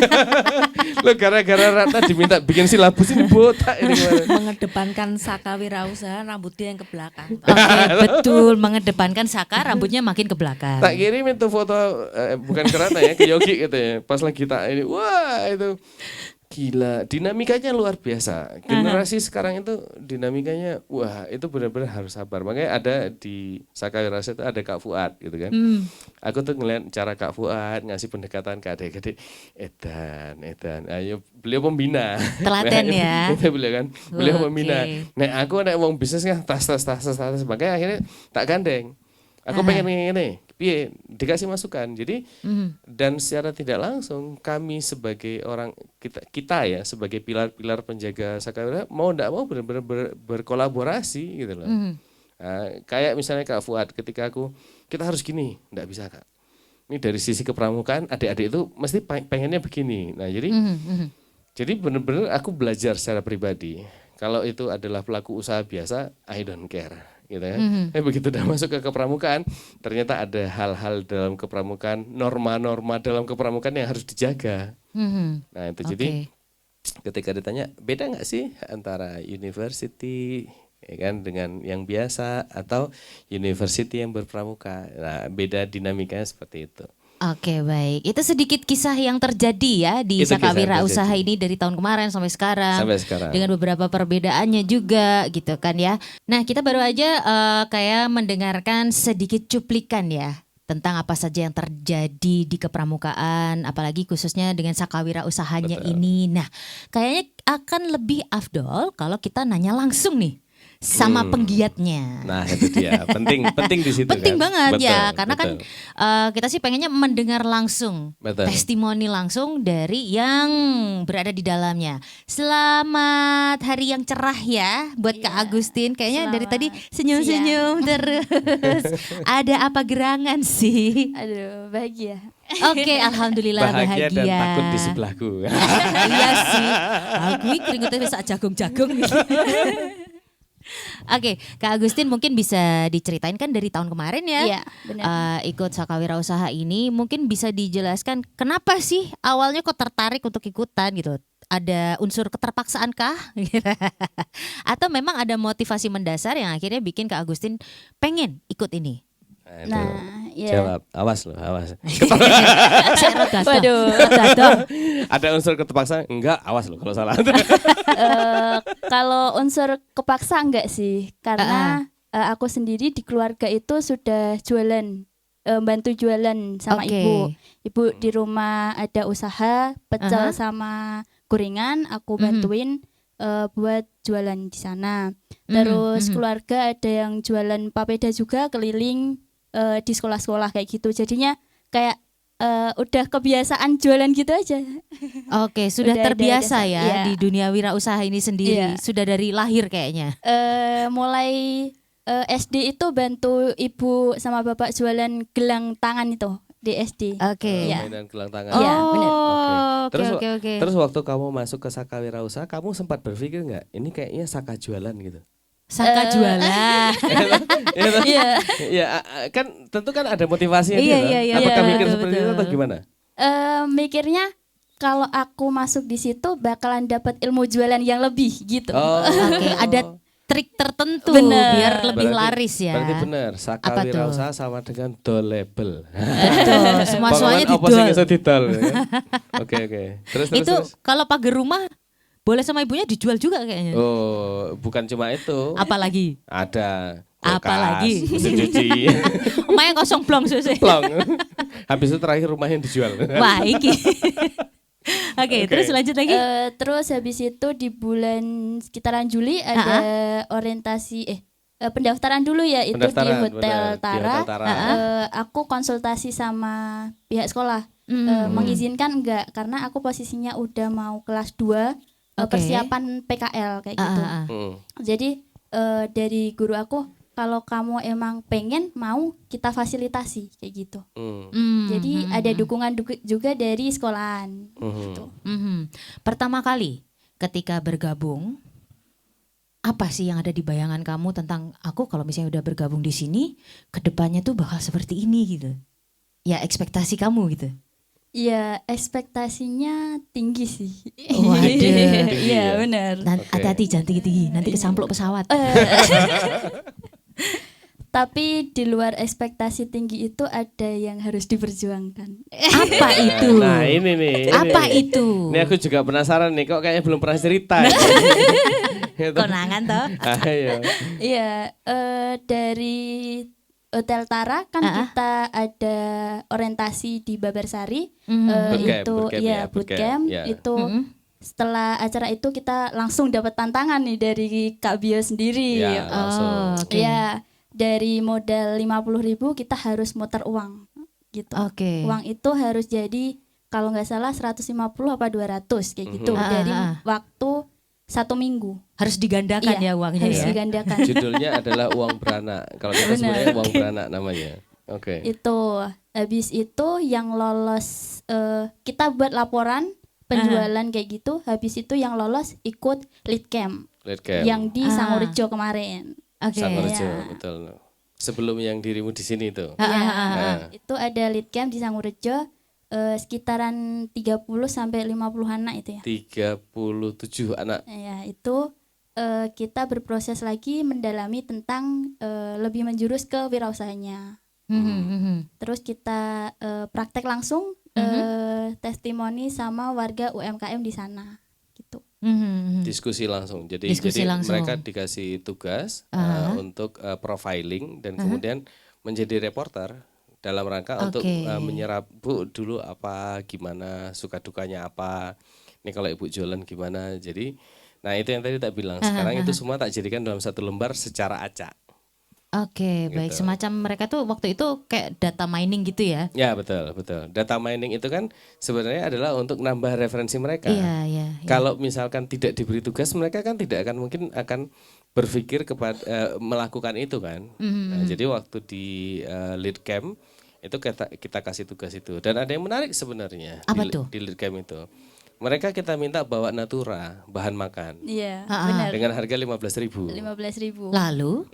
Lo gara-gara Ratna diminta bikin silabus ini botak ini kemarin. Mengedepankan Saka Wirausaha, rambutnya yang ke belakang. Oke, betul. Mengedepankan Saka, rambutnya makin ke belakang. Tak kirim itu foto bukan ke Ratna ya, ke Yogi gitu ya. Pas lagi tak ini, wah itu Gila, dinamikanya luar biasa. Generasi sekarang itu dinamikanya, wah itu benar-benar harus sabar. Makanya ada di Sakawirausaha itu ada Kak Fuad gitu kan. Aku tuh ngeliat cara Kak Fuad ngasih pendekatan ke adik-adik. Edan. Ayo, beliau pembina. Telaten ya. Itu beliau kan, beliau pembina. Oke. Nah aku nek wong bisnis kan tas. Makanya akhirnya tak gandeng. Aku pengen ini. Piye dikasih masukan. Jadi dan secara tidak langsung kami sebagai orang kita ya sebagai pilar-pilar penjaga Sakawirausaha mau ndak mau benar-benar berkolaborasi gitu loh. Nah, kayak misalnya Kak Fuad ketika kita harus gini, ndak bisa Kak. Ini dari sisi kepramukaan adik-adik itu mesti pengennya begini. Nah, jadi benar-benar aku belajar secara pribadi. Kalau itu adalah pelaku usaha biasa, I don't care. Gitu ya. Begitu udah masuk ke kepramukaan, ternyata ada hal-hal dalam kepramukaan, norma-norma dalam kepramukaan yang harus dijaga. Nah itu jadi ketika ditanya beda nggak sih antara university ya kan dengan yang biasa atau university yang berpramuka, nah beda dinamikanya seperti itu. Oke baik, itu sedikit kisah yang terjadi ya di Itu Sakawirausaha ini dari tahun kemarin sampai sekarang. Dengan beberapa perbedaannya juga gitu kan ya. Nah kita baru aja kayak mendengarkan sedikit cuplikan ya tentang apa saja yang terjadi di kepramukaan, apalagi khususnya dengan Sakawirausahanya ini. Nah kayaknya akan lebih afdol kalau kita nanya langsung nih sama penggiatnya. Nah itu dia, penting di situ. Penting kan? banget betul, ya, karena betul. kan kita sih pengennya mendengar langsung, Betul. testimoni langsung dari yang berada di dalamnya. Selamat hari yang cerah ya buat Kak Agustin. Kayaknya dari tadi senyum-senyum terus. Ada apa gerangan sih? Aduh, bahagia. Oke, alhamdulillah bahagia. Dan takut di sebelahku. Iya sih, aku ini keringutnya bisa jagung-jagung gitu. Oke, Kak Agustin mungkin bisa diceritain kan dari tahun kemarin ya, Iya, benar. ikut Sakawirausaha ini, mungkin bisa dijelaskan kenapa sih awalnya kok tertarik untuk ikutan gitu? Ada unsur keterpaksaan kah? Atau memang ada motivasi mendasar yang akhirnya bikin Kak Agustin pengen ikut ini? Nah, ya. Jawab, awas loh, awas. Waduh. Ada unsur keterpaksaan? Enggak, awas loh kalau salah. Kalau unsur kepaksa enggak sih, karena aku sendiri di keluarga itu sudah jualan, bantu jualan sama ibu. Ibu di rumah ada usaha pecel sama gorengan, aku bantuin buat jualan di sana. Terus keluarga ada yang jualan papeda juga keliling di sekolah-sekolah kayak gitu. Jadinya kayak udah kebiasaan jualan gitu aja. Oke, sudah Udah terbiasa ada ya iya. di dunia wirausaha ini sendiri. Iya. Sudah dari lahir kayaknya. Mulai SD itu bantu ibu sama bapak jualan gelang tangan itu di SD. Oke. Iya. Mainan gelang tangan. Iya, benar. Oke. Terus waktu kamu masuk ke Sakawirausaha, kamu sempat berpikir nggak? Ini kayaknya Saka jualan gitu. Saka jualan. Iya. Ya kan tentu kan ada motivasinya Iya, dia. iya, Apakah iya, mikir betul, seperti itu betul. atau gimana? Mikirnya kalau aku masuk di situ bakalan dapat ilmu jualan yang lebih gitu. Oh. Oke, ada trik tertentu Bener. biar lebih Berarti- laris ya. Berarti benar, Sakawirausaha sama dengan dolable. Betul, semuanya Apa sih didol. bisa didol? Ya? Oke. Terus. Itu kalau pagar rumah boleh sama ibunya dijual juga kayaknya. Oh, bukan cuma itu. Apalagi? Ada Apalagi? mesin cuci, Omahnya kosong blong susu. plong. Habis itu terakhir rumahnya dijual. Wah, iki. Oke, terus lanjut lagi. Terus habis itu di bulan sekitaran Juli ada orientasi pendaftaran dulu ya, itu di Pendaftaran, Hotel benar, di Tara. Hotel Tara. Aku konsultasi sama pihak sekolah, mengizinkan enggak karena aku posisinya udah mau kelas 2, Oke. persiapan PKL kayak gitu. Jadi dari guru aku, kalau kamu emang pengen mau kita fasilitasi kayak gitu. Jadi ada dukungan juga dari sekolahan. Gitu. Pertama kali ketika bergabung, apa sih yang ada di bayangan kamu tentang aku kalau misalnya udah bergabung di sini, kedepannya tuh bakal seperti ini gitu? Ya ekspektasi kamu gitu. Iya, ekspektasinya tinggi sih. Waduh. Iya, benar. Hati-hati jangan tinggi-tinggi, nanti kesamplok pesawat. Tapi di luar ekspektasi tinggi itu ada yang harus diperjuangkan. Apa itu? Nah ini nih. Apa ini. itu? Ini aku juga penasaran nih, kok kayaknya belum pernah cerita. Gitu. Konangan toh? Ayo. Iya, dari Hotel Tara kan kita ada orientasi di Babarsari. Itu ya bootcamp. Itu setelah acara itu kita langsung dapat tantangan nih dari Kak Bio sendiri. Ya, langsung. Iya, dari modal 50.000 kita harus muter uang gitu. Uang itu harus jadi kalau nggak salah 150 apa 200 kayak gitu dari waktu 1 minggu. Harus digandakan ya uangnya harus ya. digandakan. Judulnya adalah uang beranak. Kalau kita sebenarnya uang beranak namanya. Itu habis itu yang lolos kita buat laporan penjualan kayak gitu. Habis itu yang lolos ikut lead camp. Yang di Sangorejo kemarin. Sangorejo, betul. Sebelum yang dirimu di sini itu. Itu ada lead camp di Sangorejo sekitaran 30 sampai 50 anak itu ya. 37 anak. Ya, itu kita berproses lagi mendalami tentang lebih menjurus ke wirausahanya. Terus kita praktek langsung testimoni sama warga UMKM di sana gitu. Diskusi langsung. Jadi langsung. mereka dikasih tugas untuk profiling dan kemudian menjadi reporter dalam rangka untuk menyerap Bu dulu apa, gimana, suka dukanya apa. Ini kalau Ibu jualan gimana. Jadi nah itu yang tadi tak bilang. Sekarang itu semua tak jadikan dalam satu lembar secara acak. Baik. Semacam mereka tuh waktu itu kayak data mining gitu ya? Ya betul. Data mining itu kan sebenarnya adalah untuk nambah referensi mereka. Iya. Kalau misalkan tidak diberi tugas, mereka kan tidak akan mungkin akan berpikir kepada melakukan itu kan. Nah, jadi waktu di lead camp itu kita kasih tugas itu. Dan ada yang menarik sebenarnya. Apa di lead camp itu. Mereka kita minta bawa natura, bahan makan. Iya, benar. Dengan harga 15.000. 15.000.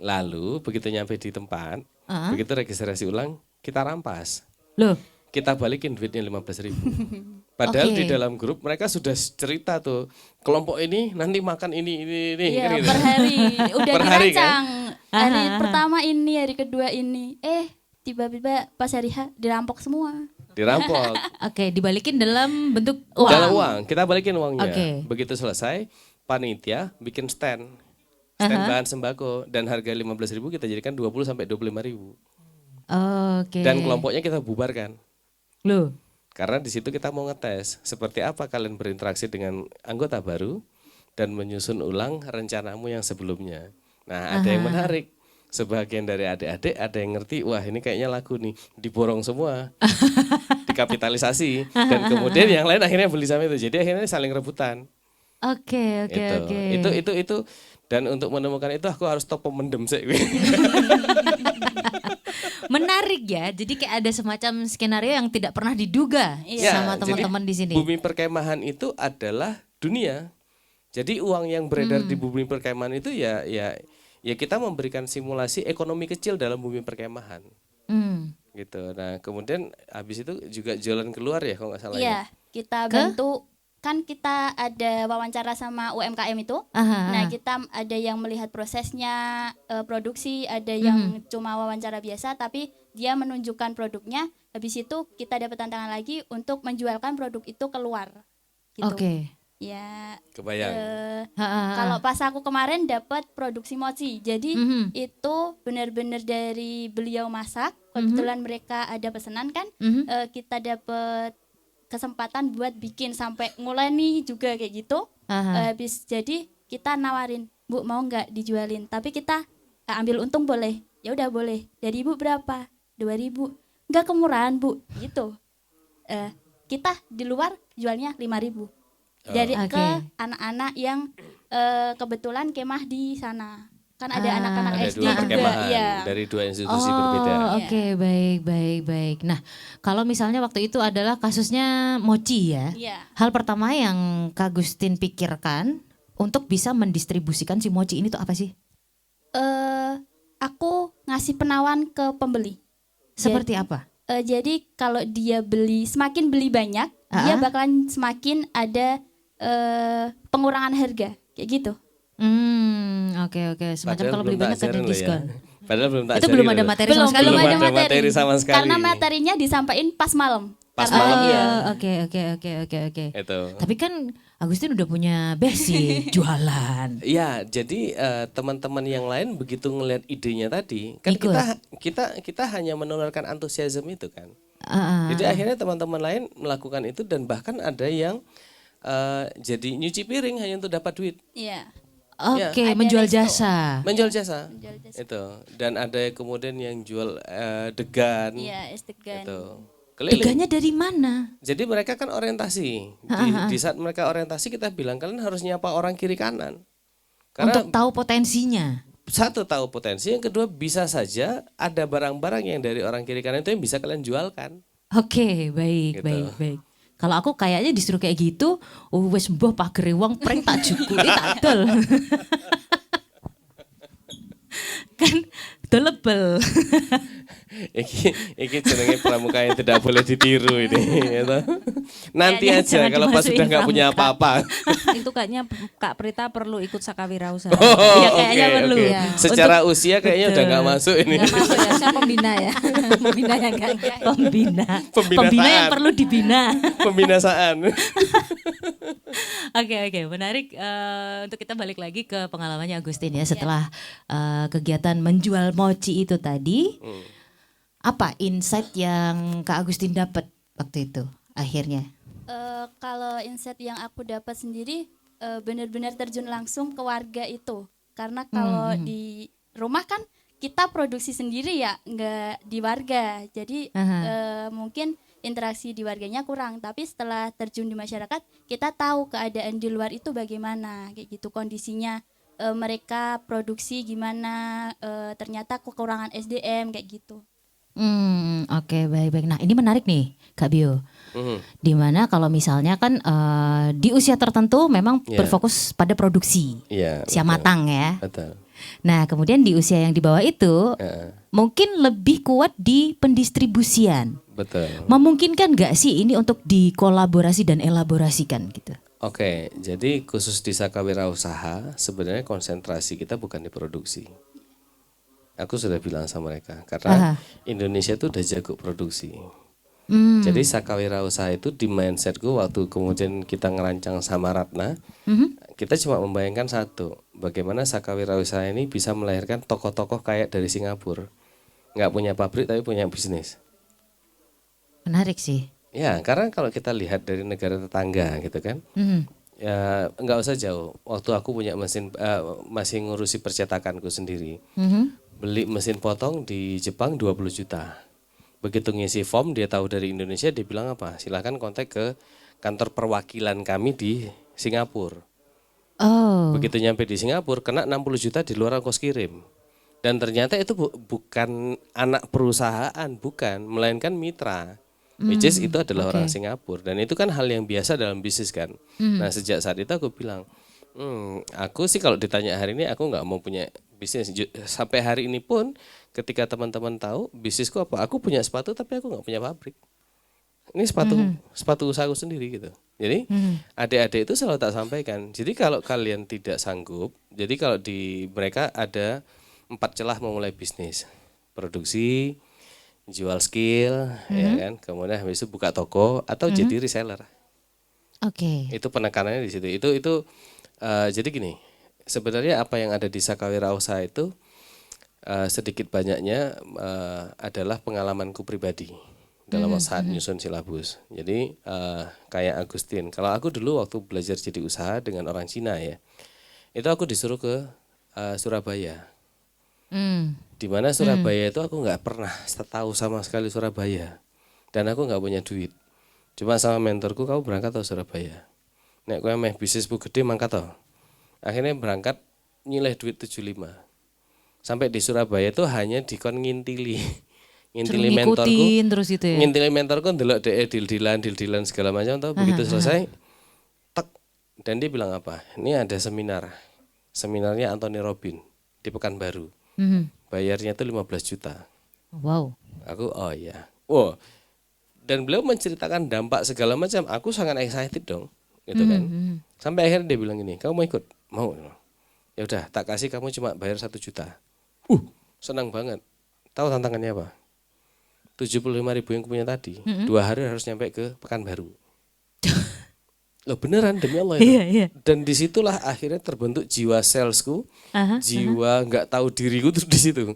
Lalu begitu nyampe di tempat, begitu registrasi ulang, kita rampas. Loh, kita balikin duitnya 15.000. Padahal di dalam grup mereka sudah cerita tuh, kelompok ini nanti makan ini. Iya, gitu. per hari udah Per hari, dirancang. Hari pertama ini, hari kedua ini. Tiba-tiba pas hari H dirampok semua. Dirampok. Dibalikin dalam bentuk uang. Dalam uang, kita balikin uangnya. Begitu selesai, panitia bikin stand bahan sembako dan harga 15.000 kita jadikan 20 sampai 25.000. Dan kelompoknya kita bubarkan. Loh. Karena di situ kita mau ngetes seperti apa kalian berinteraksi dengan anggota baru dan menyusun ulang rencanamu yang sebelumnya. Nah, ada yang menarik. Sebagian dari adik-adik ada yang ngerti, wah ini kayaknya laku nih, diborong semua, dikapitalisasi, dan kemudian yang lain akhirnya beli sama itu, jadi akhirnya saling rebutan. Oke. Itu dan untuk menemukan itu aku harus top pemendem sih. Menarik ya, jadi kayak ada semacam skenario yang tidak pernah diduga sama teman-teman di sini. Bumi perkemahan itu adalah dunia, jadi uang yang beredar di bumi perkemahan itu ya kita memberikan simulasi ekonomi kecil dalam bumi perkemahan. Gitu. Nah, kemudian habis itu juga jualan keluar ya kalau nggak salah. Iya, kita bantu kan kita ada wawancara sama UMKM itu. Nah, kita ada yang melihat prosesnya produksi, ada yang cuma wawancara biasa tapi dia menunjukkan produknya. Habis itu kita dapat tantangan lagi untuk menjualkan produk itu keluar. Gitu. Ya, kebayang. Kalau pas aku kemarin dapat produksi mochi, jadi itu benar-benar dari beliau masak. Kebetulan mereka ada pesanan kan, kita dapat kesempatan buat bikin sampai mulai nih juga kayak gitu. Habis jadi kita nawarin, Bu mau nggak dijualin? Tapi kita ambil untung boleh? Ya udah boleh. Dari Ibu berapa? 2.000. Nggak kemurahan Bu, gitu. Kita di luar jualnya 5.000. Dari ke anak-anak yang kebetulan kemah di sana. Kan ada anak-anak SD juga. Dari dua institusi berbeda. Baik. Nah, kalau misalnya waktu itu adalah kasusnya mochi ya. Hal pertama yang Kak Gustin pikirkan untuk bisa mendistribusikan si mochi ini tuh apa sih? Aku ngasih penawaran ke pembeli. Seperti apa? Jadi kalau dia semakin beli banyak, dia bakalan semakin ada pengurangan harga kayak gitu. Oke. Semacam kalau beli banyak ada diskon. Padahal belum tak Itu belum ada materi sama sekali. Belum ada ada materi sama sekali. Karena materinya disampaikan pas malam. Pas Karena malam, iya. Oke. Itu. Tapi kan Agustin udah punya basic jualan. Iya, jadi teman-teman yang lain begitu ngelihat idenya tadi, kan Ikut. kita hanya menularkan antusiasme itu kan. Jadi akhirnya teman-teman lain melakukan itu dan bahkan ada yang jadi nyuci piring hanya untuk dapat duit. Iya. Oke, Ada menjual resto. jasa. Menjual jasa. Menjual jasa. Itu. Dan ada kemudian yang jual degan. Iya, es degan. Itu. Keliling. Degannya dari mana? Jadi mereka kan orientasi. Di saat mereka orientasi kita bilang kalian harus nyapa orang kiri kanan. Karena Untuk tahu potensinya. satu tahu potensi, yang kedua bisa saja ada barang-barang yang dari orang kiri kanan itu yang bisa kalian jualkan. Oke, baik. Kalau aku kayaknya disuruh kayak gitu, wes mbah pagere wong pring tak jukuli tak dol. Kan dolebel. Iki jenenge pramuka yang tidak boleh ditiru ini. Gitu. Nanti Kayaknya aja jangan kalau pas dimasukin sudah nggak punya pramuka. apa-apa. Itu kayaknya Kak Prita perlu ikut Sakawirausaha. Iya, kayaknya Oke, perlu oke. ya. Secara usia kayaknya udah nggak masuk ini. Nggak masuk ya, saya pembina ya. Pembina yang enggak. Pembina. Pembinasaan. Pembina yang perlu dibina. Pembinasaan. Oke, menarik untuk kita balik lagi ke pengalamannya Agustin ya setelah kegiatan menjual mochi itu tadi. Apa insight yang Kak Agustin dapat waktu itu akhirnya? Kalau insight yang aku dapat sendiri benar-benar terjun langsung ke warga itu. Karena kalau di rumah kan kita produksi sendiri ya, nggak di warga. Jadi mungkin interaksi di warganya kurang. Tapi setelah terjun di masyarakat, kita tahu keadaan di luar itu bagaimana, kayak gitu kondisinya. Mereka produksi gimana, ternyata kekurangan SDM kayak gitu. Oke, baik. Nah, ini menarik nih, Kak Bio. Dimana kalau misalnya kan di usia tertentu memang berfokus pada produksi, siap matang ya. Betul. Nah, kemudian di usia yang di bawah itu mungkin lebih kuat di pendistribusian. Betul. Memungkinkan nggak sih ini untuk dikolaborasi dan elaborasikan gitu? Oke, jadi khusus di Sakawirausaha sebenarnya konsentrasi kita bukan di produksi. Aku sudah bilang sama mereka karena Indonesia itu udah jago produksi. Jadi Sakawirausaha itu di mindsetku waktu kemudian kita ngerancang sama Ratna, kita cuma membayangkan satu, bagaimana Sakawirausaha ini bisa melahirkan tokoh-tokoh kayak dari Singapura, nggak punya pabrik tapi punya bisnis. Menarik sih. Ya, karena kalau kita lihat dari negara tetangga gitu kan, ya nggak usah jauh. Waktu aku punya mesin masih ngurusi percetakanku sendiri. Beli mesin potong di Jepang 20 juta. Begitu ngisi form dia tahu dari Indonesia, dia bilang apa? Silahkan kontak ke kantor perwakilan kami di Singapura. Begitu nyampe di Singapura kena 60 juta di luar ongkos kirim. Dan ternyata itu bukan anak perusahaan, bukan, melainkan mitra. Which is itu adalah orang Singapura. Dan itu kan hal yang biasa dalam bisnis kan. Nah sejak saat itu aku bilang, aku sih kalau ditanya hari ini aku nggak mau punya bisnis. Sampai hari ini pun ketika teman-teman tahu bisnisku apa, aku punya sepatu tapi aku nggak punya pabrik. Ini sepatu usahaku sendiri gitu. Jadi adik-adik itu selalu tak sampaikan. Jadi kalau kalian tidak sanggup, jadi kalau di mereka ada 4 celah memulai bisnis, produksi, jual skill, ya kan, kemudian habis itu buka toko atau jadi reseller. Itu penekanannya di situ. Itu jadi gini. Sebenarnya apa yang ada di Sakawirausaha itu sedikit banyaknya adalah pengalamanku pribadi dalam saat nyusun silabus. Jadi kayak Agustin, kalau aku dulu waktu belajar jadi usaha dengan orang Cina ya, itu aku disuruh ke Surabaya. Di mana Surabaya itu aku nggak pernah tahu sama sekali Surabaya, dan aku nggak punya duit. Cuma sama mentorku, kamu berangkat atau Surabaya? Nek kowe meh bisnismu gede mangkat toh. Akhirnya berangkat nyileh duit 75. Sampai di Surabaya itu hanya dikon ngintili mentorku. Terus itu ya. Ngintili mentorku ndelok dhek deal-dealan segala macam toh. Begitu selesai tek, dan dia bilang apa? Ini ada seminar. Seminarnya Anthony Robbins di Pekanbaru. Bayarnya itu 15 juta. Wow. Aku oh iya. Wow. Dan beliau menceritakan dampak segala macam. Aku sangat excited dong, gitu kan. Sampai akhirnya dia bilang gini, kamu mau ikut? Mau. Ya udah, tak kasih kamu cuma bayar 1 juta. senang banget. Tahu tantangannya apa? 75.000 yang punya tadi, 2 hari harus nyampe ke Pekanbaru. Loh beneran demi Allah itu. Iya. Dan disitulah akhirnya terbentuk jiwa salesku, jiwa nggak tahu diriku tuh di situ.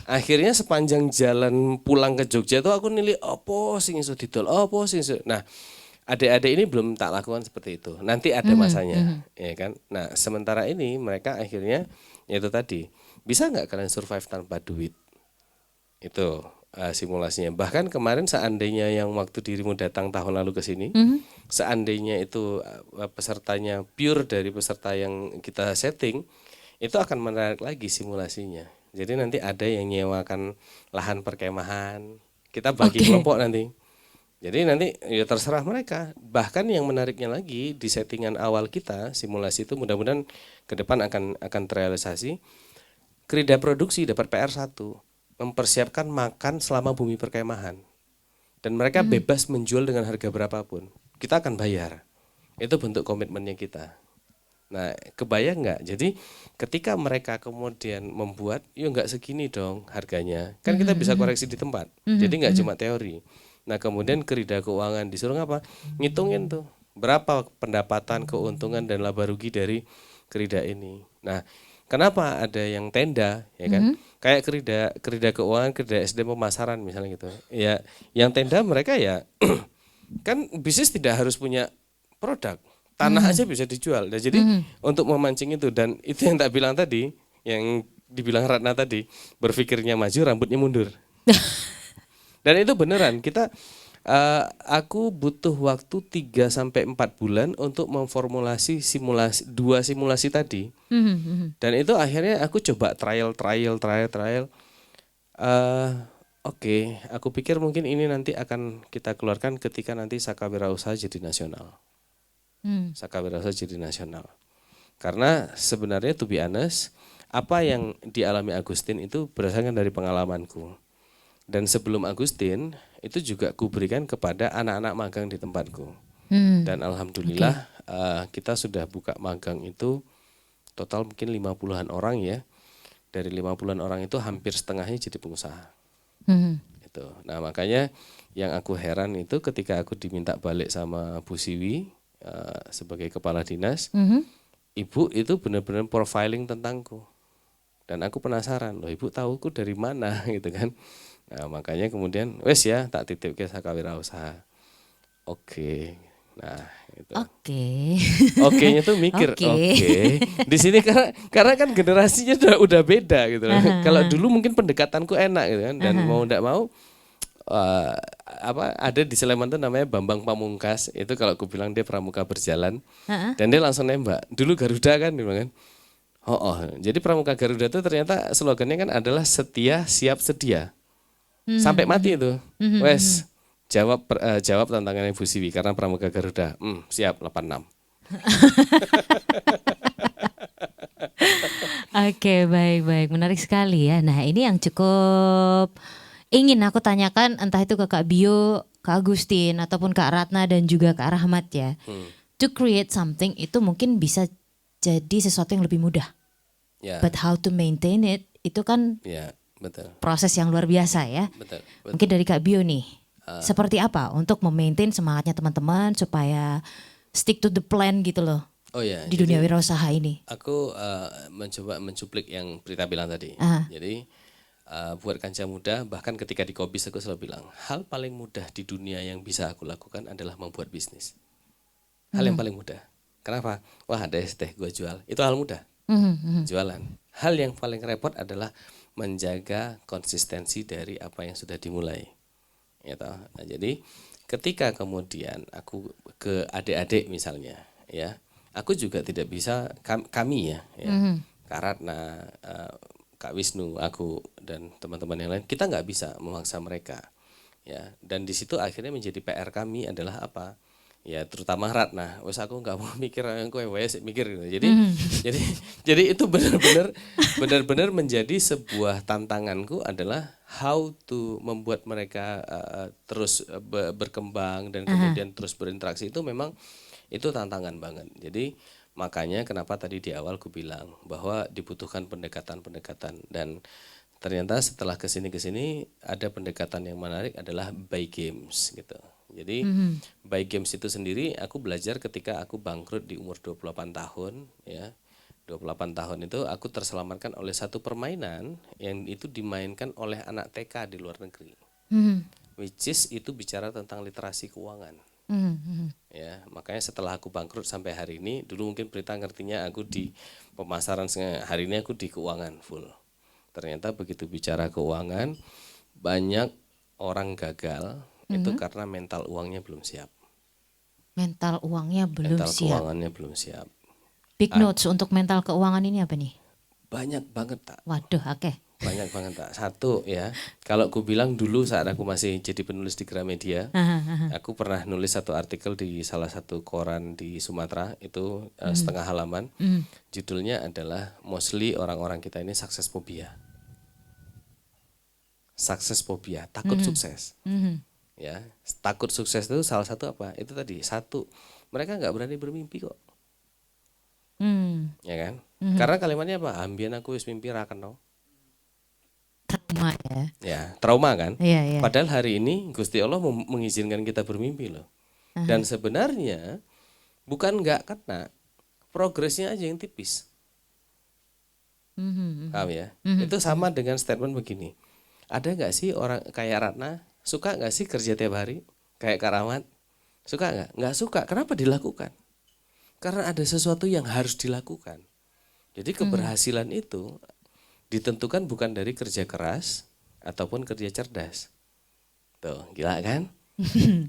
Akhirnya sepanjang jalan pulang ke Jogja tuh aku nilai apa sing iso didol, apa sing iso. Nah, adik-adik ini belum tak lakukan seperti itu. Nanti ada masanya, ya kan. Nah, sementara ini mereka akhirnya yaitu tadi, bisa nggak kalian survive tanpa duit? Itu simulasinya. Bahkan kemarin seandainya yang waktu dirimu datang tahun lalu ke sini, seandainya itu pesertanya pure dari peserta yang kita setting, itu akan menarik lagi simulasinya. Jadi nanti ada yang nyewakan lahan perkemahan, kita bagi kelompok nanti. Jadi nanti ya terserah mereka. Bahkan yang menariknya lagi di settingan awal kita simulasi itu mudah-mudahan ke depan akan terrealisasi. Krida produksi dapat PR1, mempersiapkan makan selama bumi perkemahan. Dan mereka bebas menjual dengan harga berapapun. Kita akan bayar. Itu bentuk komitmennya kita. Nah, kebayang nggak? Jadi ketika mereka kemudian membuat, yuk nggak segini dong harganya. Kan kita bisa koreksi di tempat. Jadi nggak cuma teori. Nah, kemudian Krida Keuangan disuruh apa? Ngitungin tuh berapa pendapatan, keuntungan dan laba rugi dari Krida ini. Nah, kenapa ada yang tenda, ya kan? Kayak Krida Keuangan, Krida SDM pemasaran misalnya gitu. Ya, yang tenda mereka ya kan bisnis tidak harus punya produk. Tanah aja bisa dijual. Nah, jadi untuk memancing itu dan itu yang tak bilang tadi, yang dibilang Ratna tadi, berpikirnya maju, rambutnya mundur. Dan itu beneran, aku butuh waktu 3-4 bulan untuk memformulasi dua simulasi tadi. Dan itu akhirnya aku coba trial. Oke, aku pikir mungkin ini nanti akan kita keluarkan ketika nanti Saka Wirausaha jadi nasional. Saka Wirausaha jadi nasional. Karena sebenarnya to be honest, apa yang dialami Agustin itu berdasarkan dari pengalamanku. Dan sebelum Agustin, itu juga kuberikan kepada anak-anak magang di tempatku. Dan alhamdulillah kita sudah buka magang itu total mungkin 50-an orang ya. Dari 50-an orang itu hampir setengahnya jadi pengusaha. Itu. Nah, makanya yang aku heran itu ketika aku diminta balik sama Bu Siwi sebagai kepala dinas, Ibu itu benar-benar profiling tentangku. Dan aku penasaran, loh Ibu tahuku dari mana gitu kan. Nah, makanya kemudian wes ya tak titip ke Saka Wirausaha. Oke. Nah, itu. Oke-nya tuh mikir, oke. Di sini karena kan generasinya udah beda gitu. Kalau dulu mungkin pendekatanku enak gitu kan dan mau enggak mau ada di Sleman tuh namanya Bambang Pamungkas. Itu kalau aku bilang dia pramuka berjalan. Dan dia langsung nembak. Dulu Garuda kan dia bilang kan. Jadi pramuka Garuda tuh ternyata slogannya kan adalah setia, siap, sedia. Sampai mati itu. Wes, jawab tantangannya Bu Siwi karena pramuka Garuda. Siap 86. Oke, baik. Menarik sekali ya. Nah, ini yang cukup ingin aku tanyakan entah itu ke Kak Bio, Kak Agustin ataupun Kak Ratna dan juga Kak Rahmat ya. To create something itu mungkin bisa jadi sesuatu yang lebih mudah. But how to maintain it itu kan betul. Proses yang luar biasa ya. Betul. Mungkin dari Kak Bio nih, seperti apa untuk memaintain semangatnya teman-teman supaya stick to the plan gitu loh. Di dunia wirausaha ini. Aku mencoba mencuplik yang Prita bilang tadi. Jadi buat kancah muda, bahkan ketika di Kobis aku selalu bilang, hal paling mudah di dunia yang bisa aku lakukan adalah membuat bisnis. Hal yang paling mudah. Kenapa? Wah ada es teh gue jual. Itu hal mudah. Jualan. Hal yang paling repot adalah menjaga konsistensi dari apa yang sudah dimulai. Gitu. Nah, jadi ketika kemudian aku ke adik-adik misalnya, ya, aku juga tidak bisa kami ya, Kak Ratna, Kak Wisnu, aku dan teman-teman yang lain, kita nggak bisa memaksa mereka, ya. Dan di situ akhirnya menjadi PR kami adalah apa? Ya terutama Ratna, wes aku nggak mau mikir kowe wes mikir gitu. Jadi itu benar-benar menjadi sebuah tantanganku adalah how to membuat mereka terus berkembang dan kemudian terus berinteraksi itu memang itu tantangan banget. Jadi makanya kenapa tadi di awal aku bilang bahwa dibutuhkan pendekatan dan ternyata setelah kesini ada pendekatan yang menarik adalah by games gitu. Jadi by games itu sendiri aku belajar ketika aku bangkrut di umur 28 tahun ya. 28 tahun itu aku terselamatkan oleh satu permainan yang itu dimainkan oleh anak TK di luar negeri. Which is itu bicara tentang literasi keuangan. Ya, makanya setelah aku bangkrut sampai hari ini, dulu mungkin Prita ngertinya aku di pemasaran, hari ini aku di keuangan full. Ternyata begitu bicara keuangan, banyak orang gagal itu karena mental uangnya belum siap. Mental uangnya belum mental siap. Keuangannya belum siap. Big notes untuk mental keuangan ini apa nih? Banyak banget tak. Waduh, oke. Banyak banget tak. Satu ya, kalau aku bilang dulu saat aku masih jadi penulis di Gramedia, aku pernah nulis satu artikel di salah satu koran di Sumatera itu setengah halaman. Judulnya adalah mostly orang-orang kita ini sukses phobia. Sukses phobia, takut sukses. Ya, takut sukses itu salah satu apa? Itu tadi satu, mereka nggak berani bermimpi kok. Ya kan? Karena kalimatnya apa? Ambien aku wis mimpi ra kena. Trauma ya. Ya, trauma kan? Iya. Padahal hari ini Gusti Allah mengizinkan kita bermimpi loh. Dan sebenarnya bukan nggak kena, progresnya aja yang tipis. Paham ya? Itu sama dengan statement begini. Ada nggak sih orang kayak Ratna suka nggak sih kerja tiap hari? Kayak Kak Rahmat suka nggak? Nggak suka. Kenapa dilakukan? Karena ada sesuatu yang harus dilakukan. Jadi keberhasilan itu ditentukan bukan dari kerja keras ataupun kerja cerdas. Tuh, gila kan?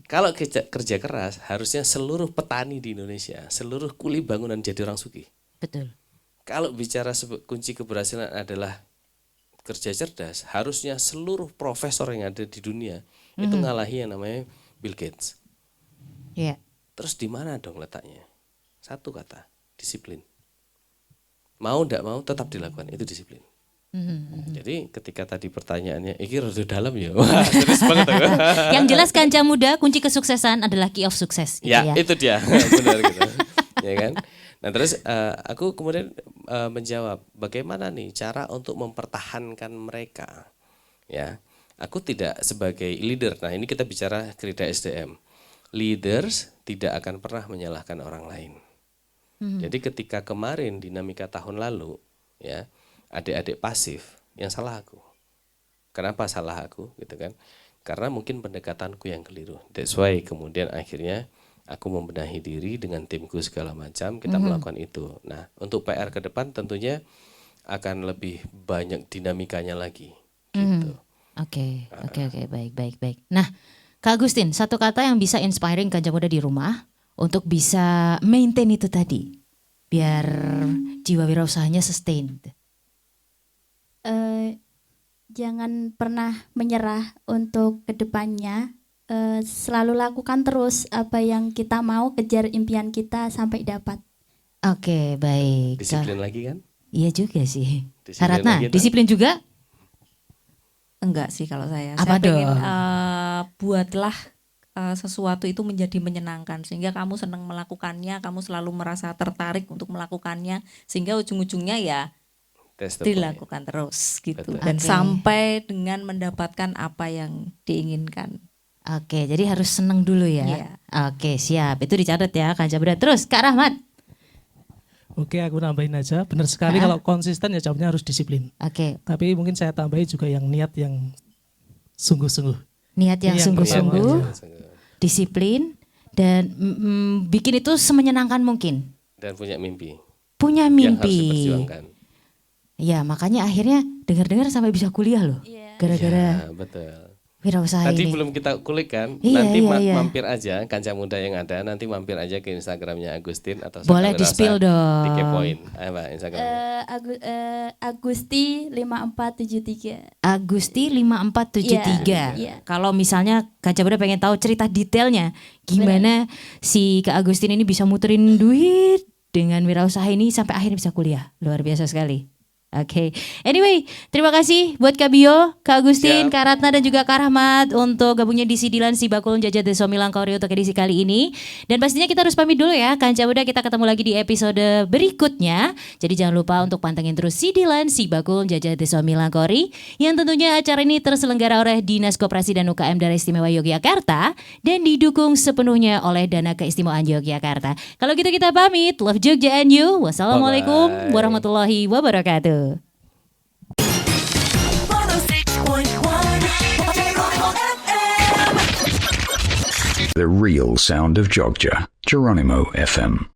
Kalau kerja keras harusnya seluruh petani di Indonesia, seluruh kuli bangunan jadi orang sugih. Betul. Kalau bicara kunci keberhasilan adalah kerja cerdas, harusnya seluruh profesor yang ada di dunia itu ngalahi yang namanya Bill Gates. Iya. Terus di mana dong letaknya? Satu kata, disiplin. Mau ndak mau tetap dilakukan, itu disiplin. Jadi ketika tadi pertanyaannya, ini rada dalam ya. Wah, serius banget aku. Yang jelas Kanca Muda, kunci kesuksesan adalah key of sukses. Gitu ya, itu dia, benar gitu. Ya kan? Nah terus aku kemudian menjawab, bagaimana nih cara untuk mempertahankan mereka? Ya, aku tidak sebagai leader. Nah ini kita bicara Krida SDM. Leaders tidak akan pernah menyalahkan orang lain. Jadi ketika kemarin dinamika tahun lalu, ya adik-adik pasif, yang salah aku. Kenapa salah aku, gitu kan? Karena mungkin pendekatanku yang keliru. That's why kemudian akhirnya aku membenahi diri dengan timku segala macam, kita melakukan itu. Nah, untuk PR ke depan tentunya akan lebih banyak dinamikanya lagi. Gitu. Oke, baik. Nah, Kak Agustin, satu kata yang bisa inspiring Kanca Muda di rumah untuk bisa maintain itu tadi, biar jiwa wirausahanya sustain. Jangan pernah menyerah untuk kedepannya. Selalu lakukan terus apa yang kita mau, kejar impian kita sampai dapat. Oke, baik. Disiplin lagi kan? Iya juga sih. Disiplin Ratna, lagi, disiplin juga? Enggak sih kalau saya. Apa Saya pengen dong? Buatlah sesuatu itu menjadi menyenangkan sehingga kamu senang melakukannya, kamu selalu merasa tertarik untuk melakukannya sehingga ujung-ujungnya ya dilakukan terus gitu. Betul. Dan Oke. sampai dengan mendapatkan apa yang diinginkan. Oke, jadi harus seneng dulu ya. Iya. Oke, siap. Itu dicatat ya Kanca Muda. Terus Kak Rahmat. Oke, aku nambahin aja. Benar sekali kalau konsisten ya jawabnya harus disiplin. Oke, Tapi mungkin saya tambahin juga yang niat yang sungguh-sungguh. niat yang Iya, sungguh-sungguh, iya. disiplin, dan bikin itu semenyenangkan mungkin. Dan punya mimpi. Punya Yang harus mimpi. diperjuangkan. Ya, makanya akhirnya dengar-dengar sampai bisa kuliah loh. Gara-gara Ya, betul. wirausaha Tadi ini. belum kita kulik kan, Iya, nanti iya. mampir aja Kanca Muda yang ada, nanti mampir aja ke Instagramnya Agustin atau Boleh Saka di-spill Wirausaha, dong. Dikepoin, apa Instagramnya? Agusti 5473. Agusti 5473. Iya. Kalau misalnya Kanca Muda pengen tahu cerita detailnya gimana si Kak Agustin ini bisa muterin duit dengan wirausaha ini sampai akhirnya bisa kuliah. Luar biasa sekali. Oke. Anyway, terima kasih buat Kak Bio, Kak Agustin, Kak Ratna dan juga Kak Rahmat untuk gabungnya di Sidilan Si Bakul Jajat Deso Milangkori untuk edisi kali ini. Dan pastinya kita harus pamit dulu ya. Kanca Muda, kita ketemu lagi di episode berikutnya. Jadi jangan lupa untuk pantengin terus Sidilan Si Bakul Jajat Deso Milangkori, yang tentunya acara ini terselenggara oleh Dinas Koperasi dan UKM Daerah Istimewa Yogyakarta dan didukung sepenuhnya oleh Dana Keistimewaan Yogyakarta. Kalau gitu kita pamit. Love Jogja and you. Wassalamualaikum warahmatullahi wabarakatuh. The real sound of Jogja, Geronimo FM.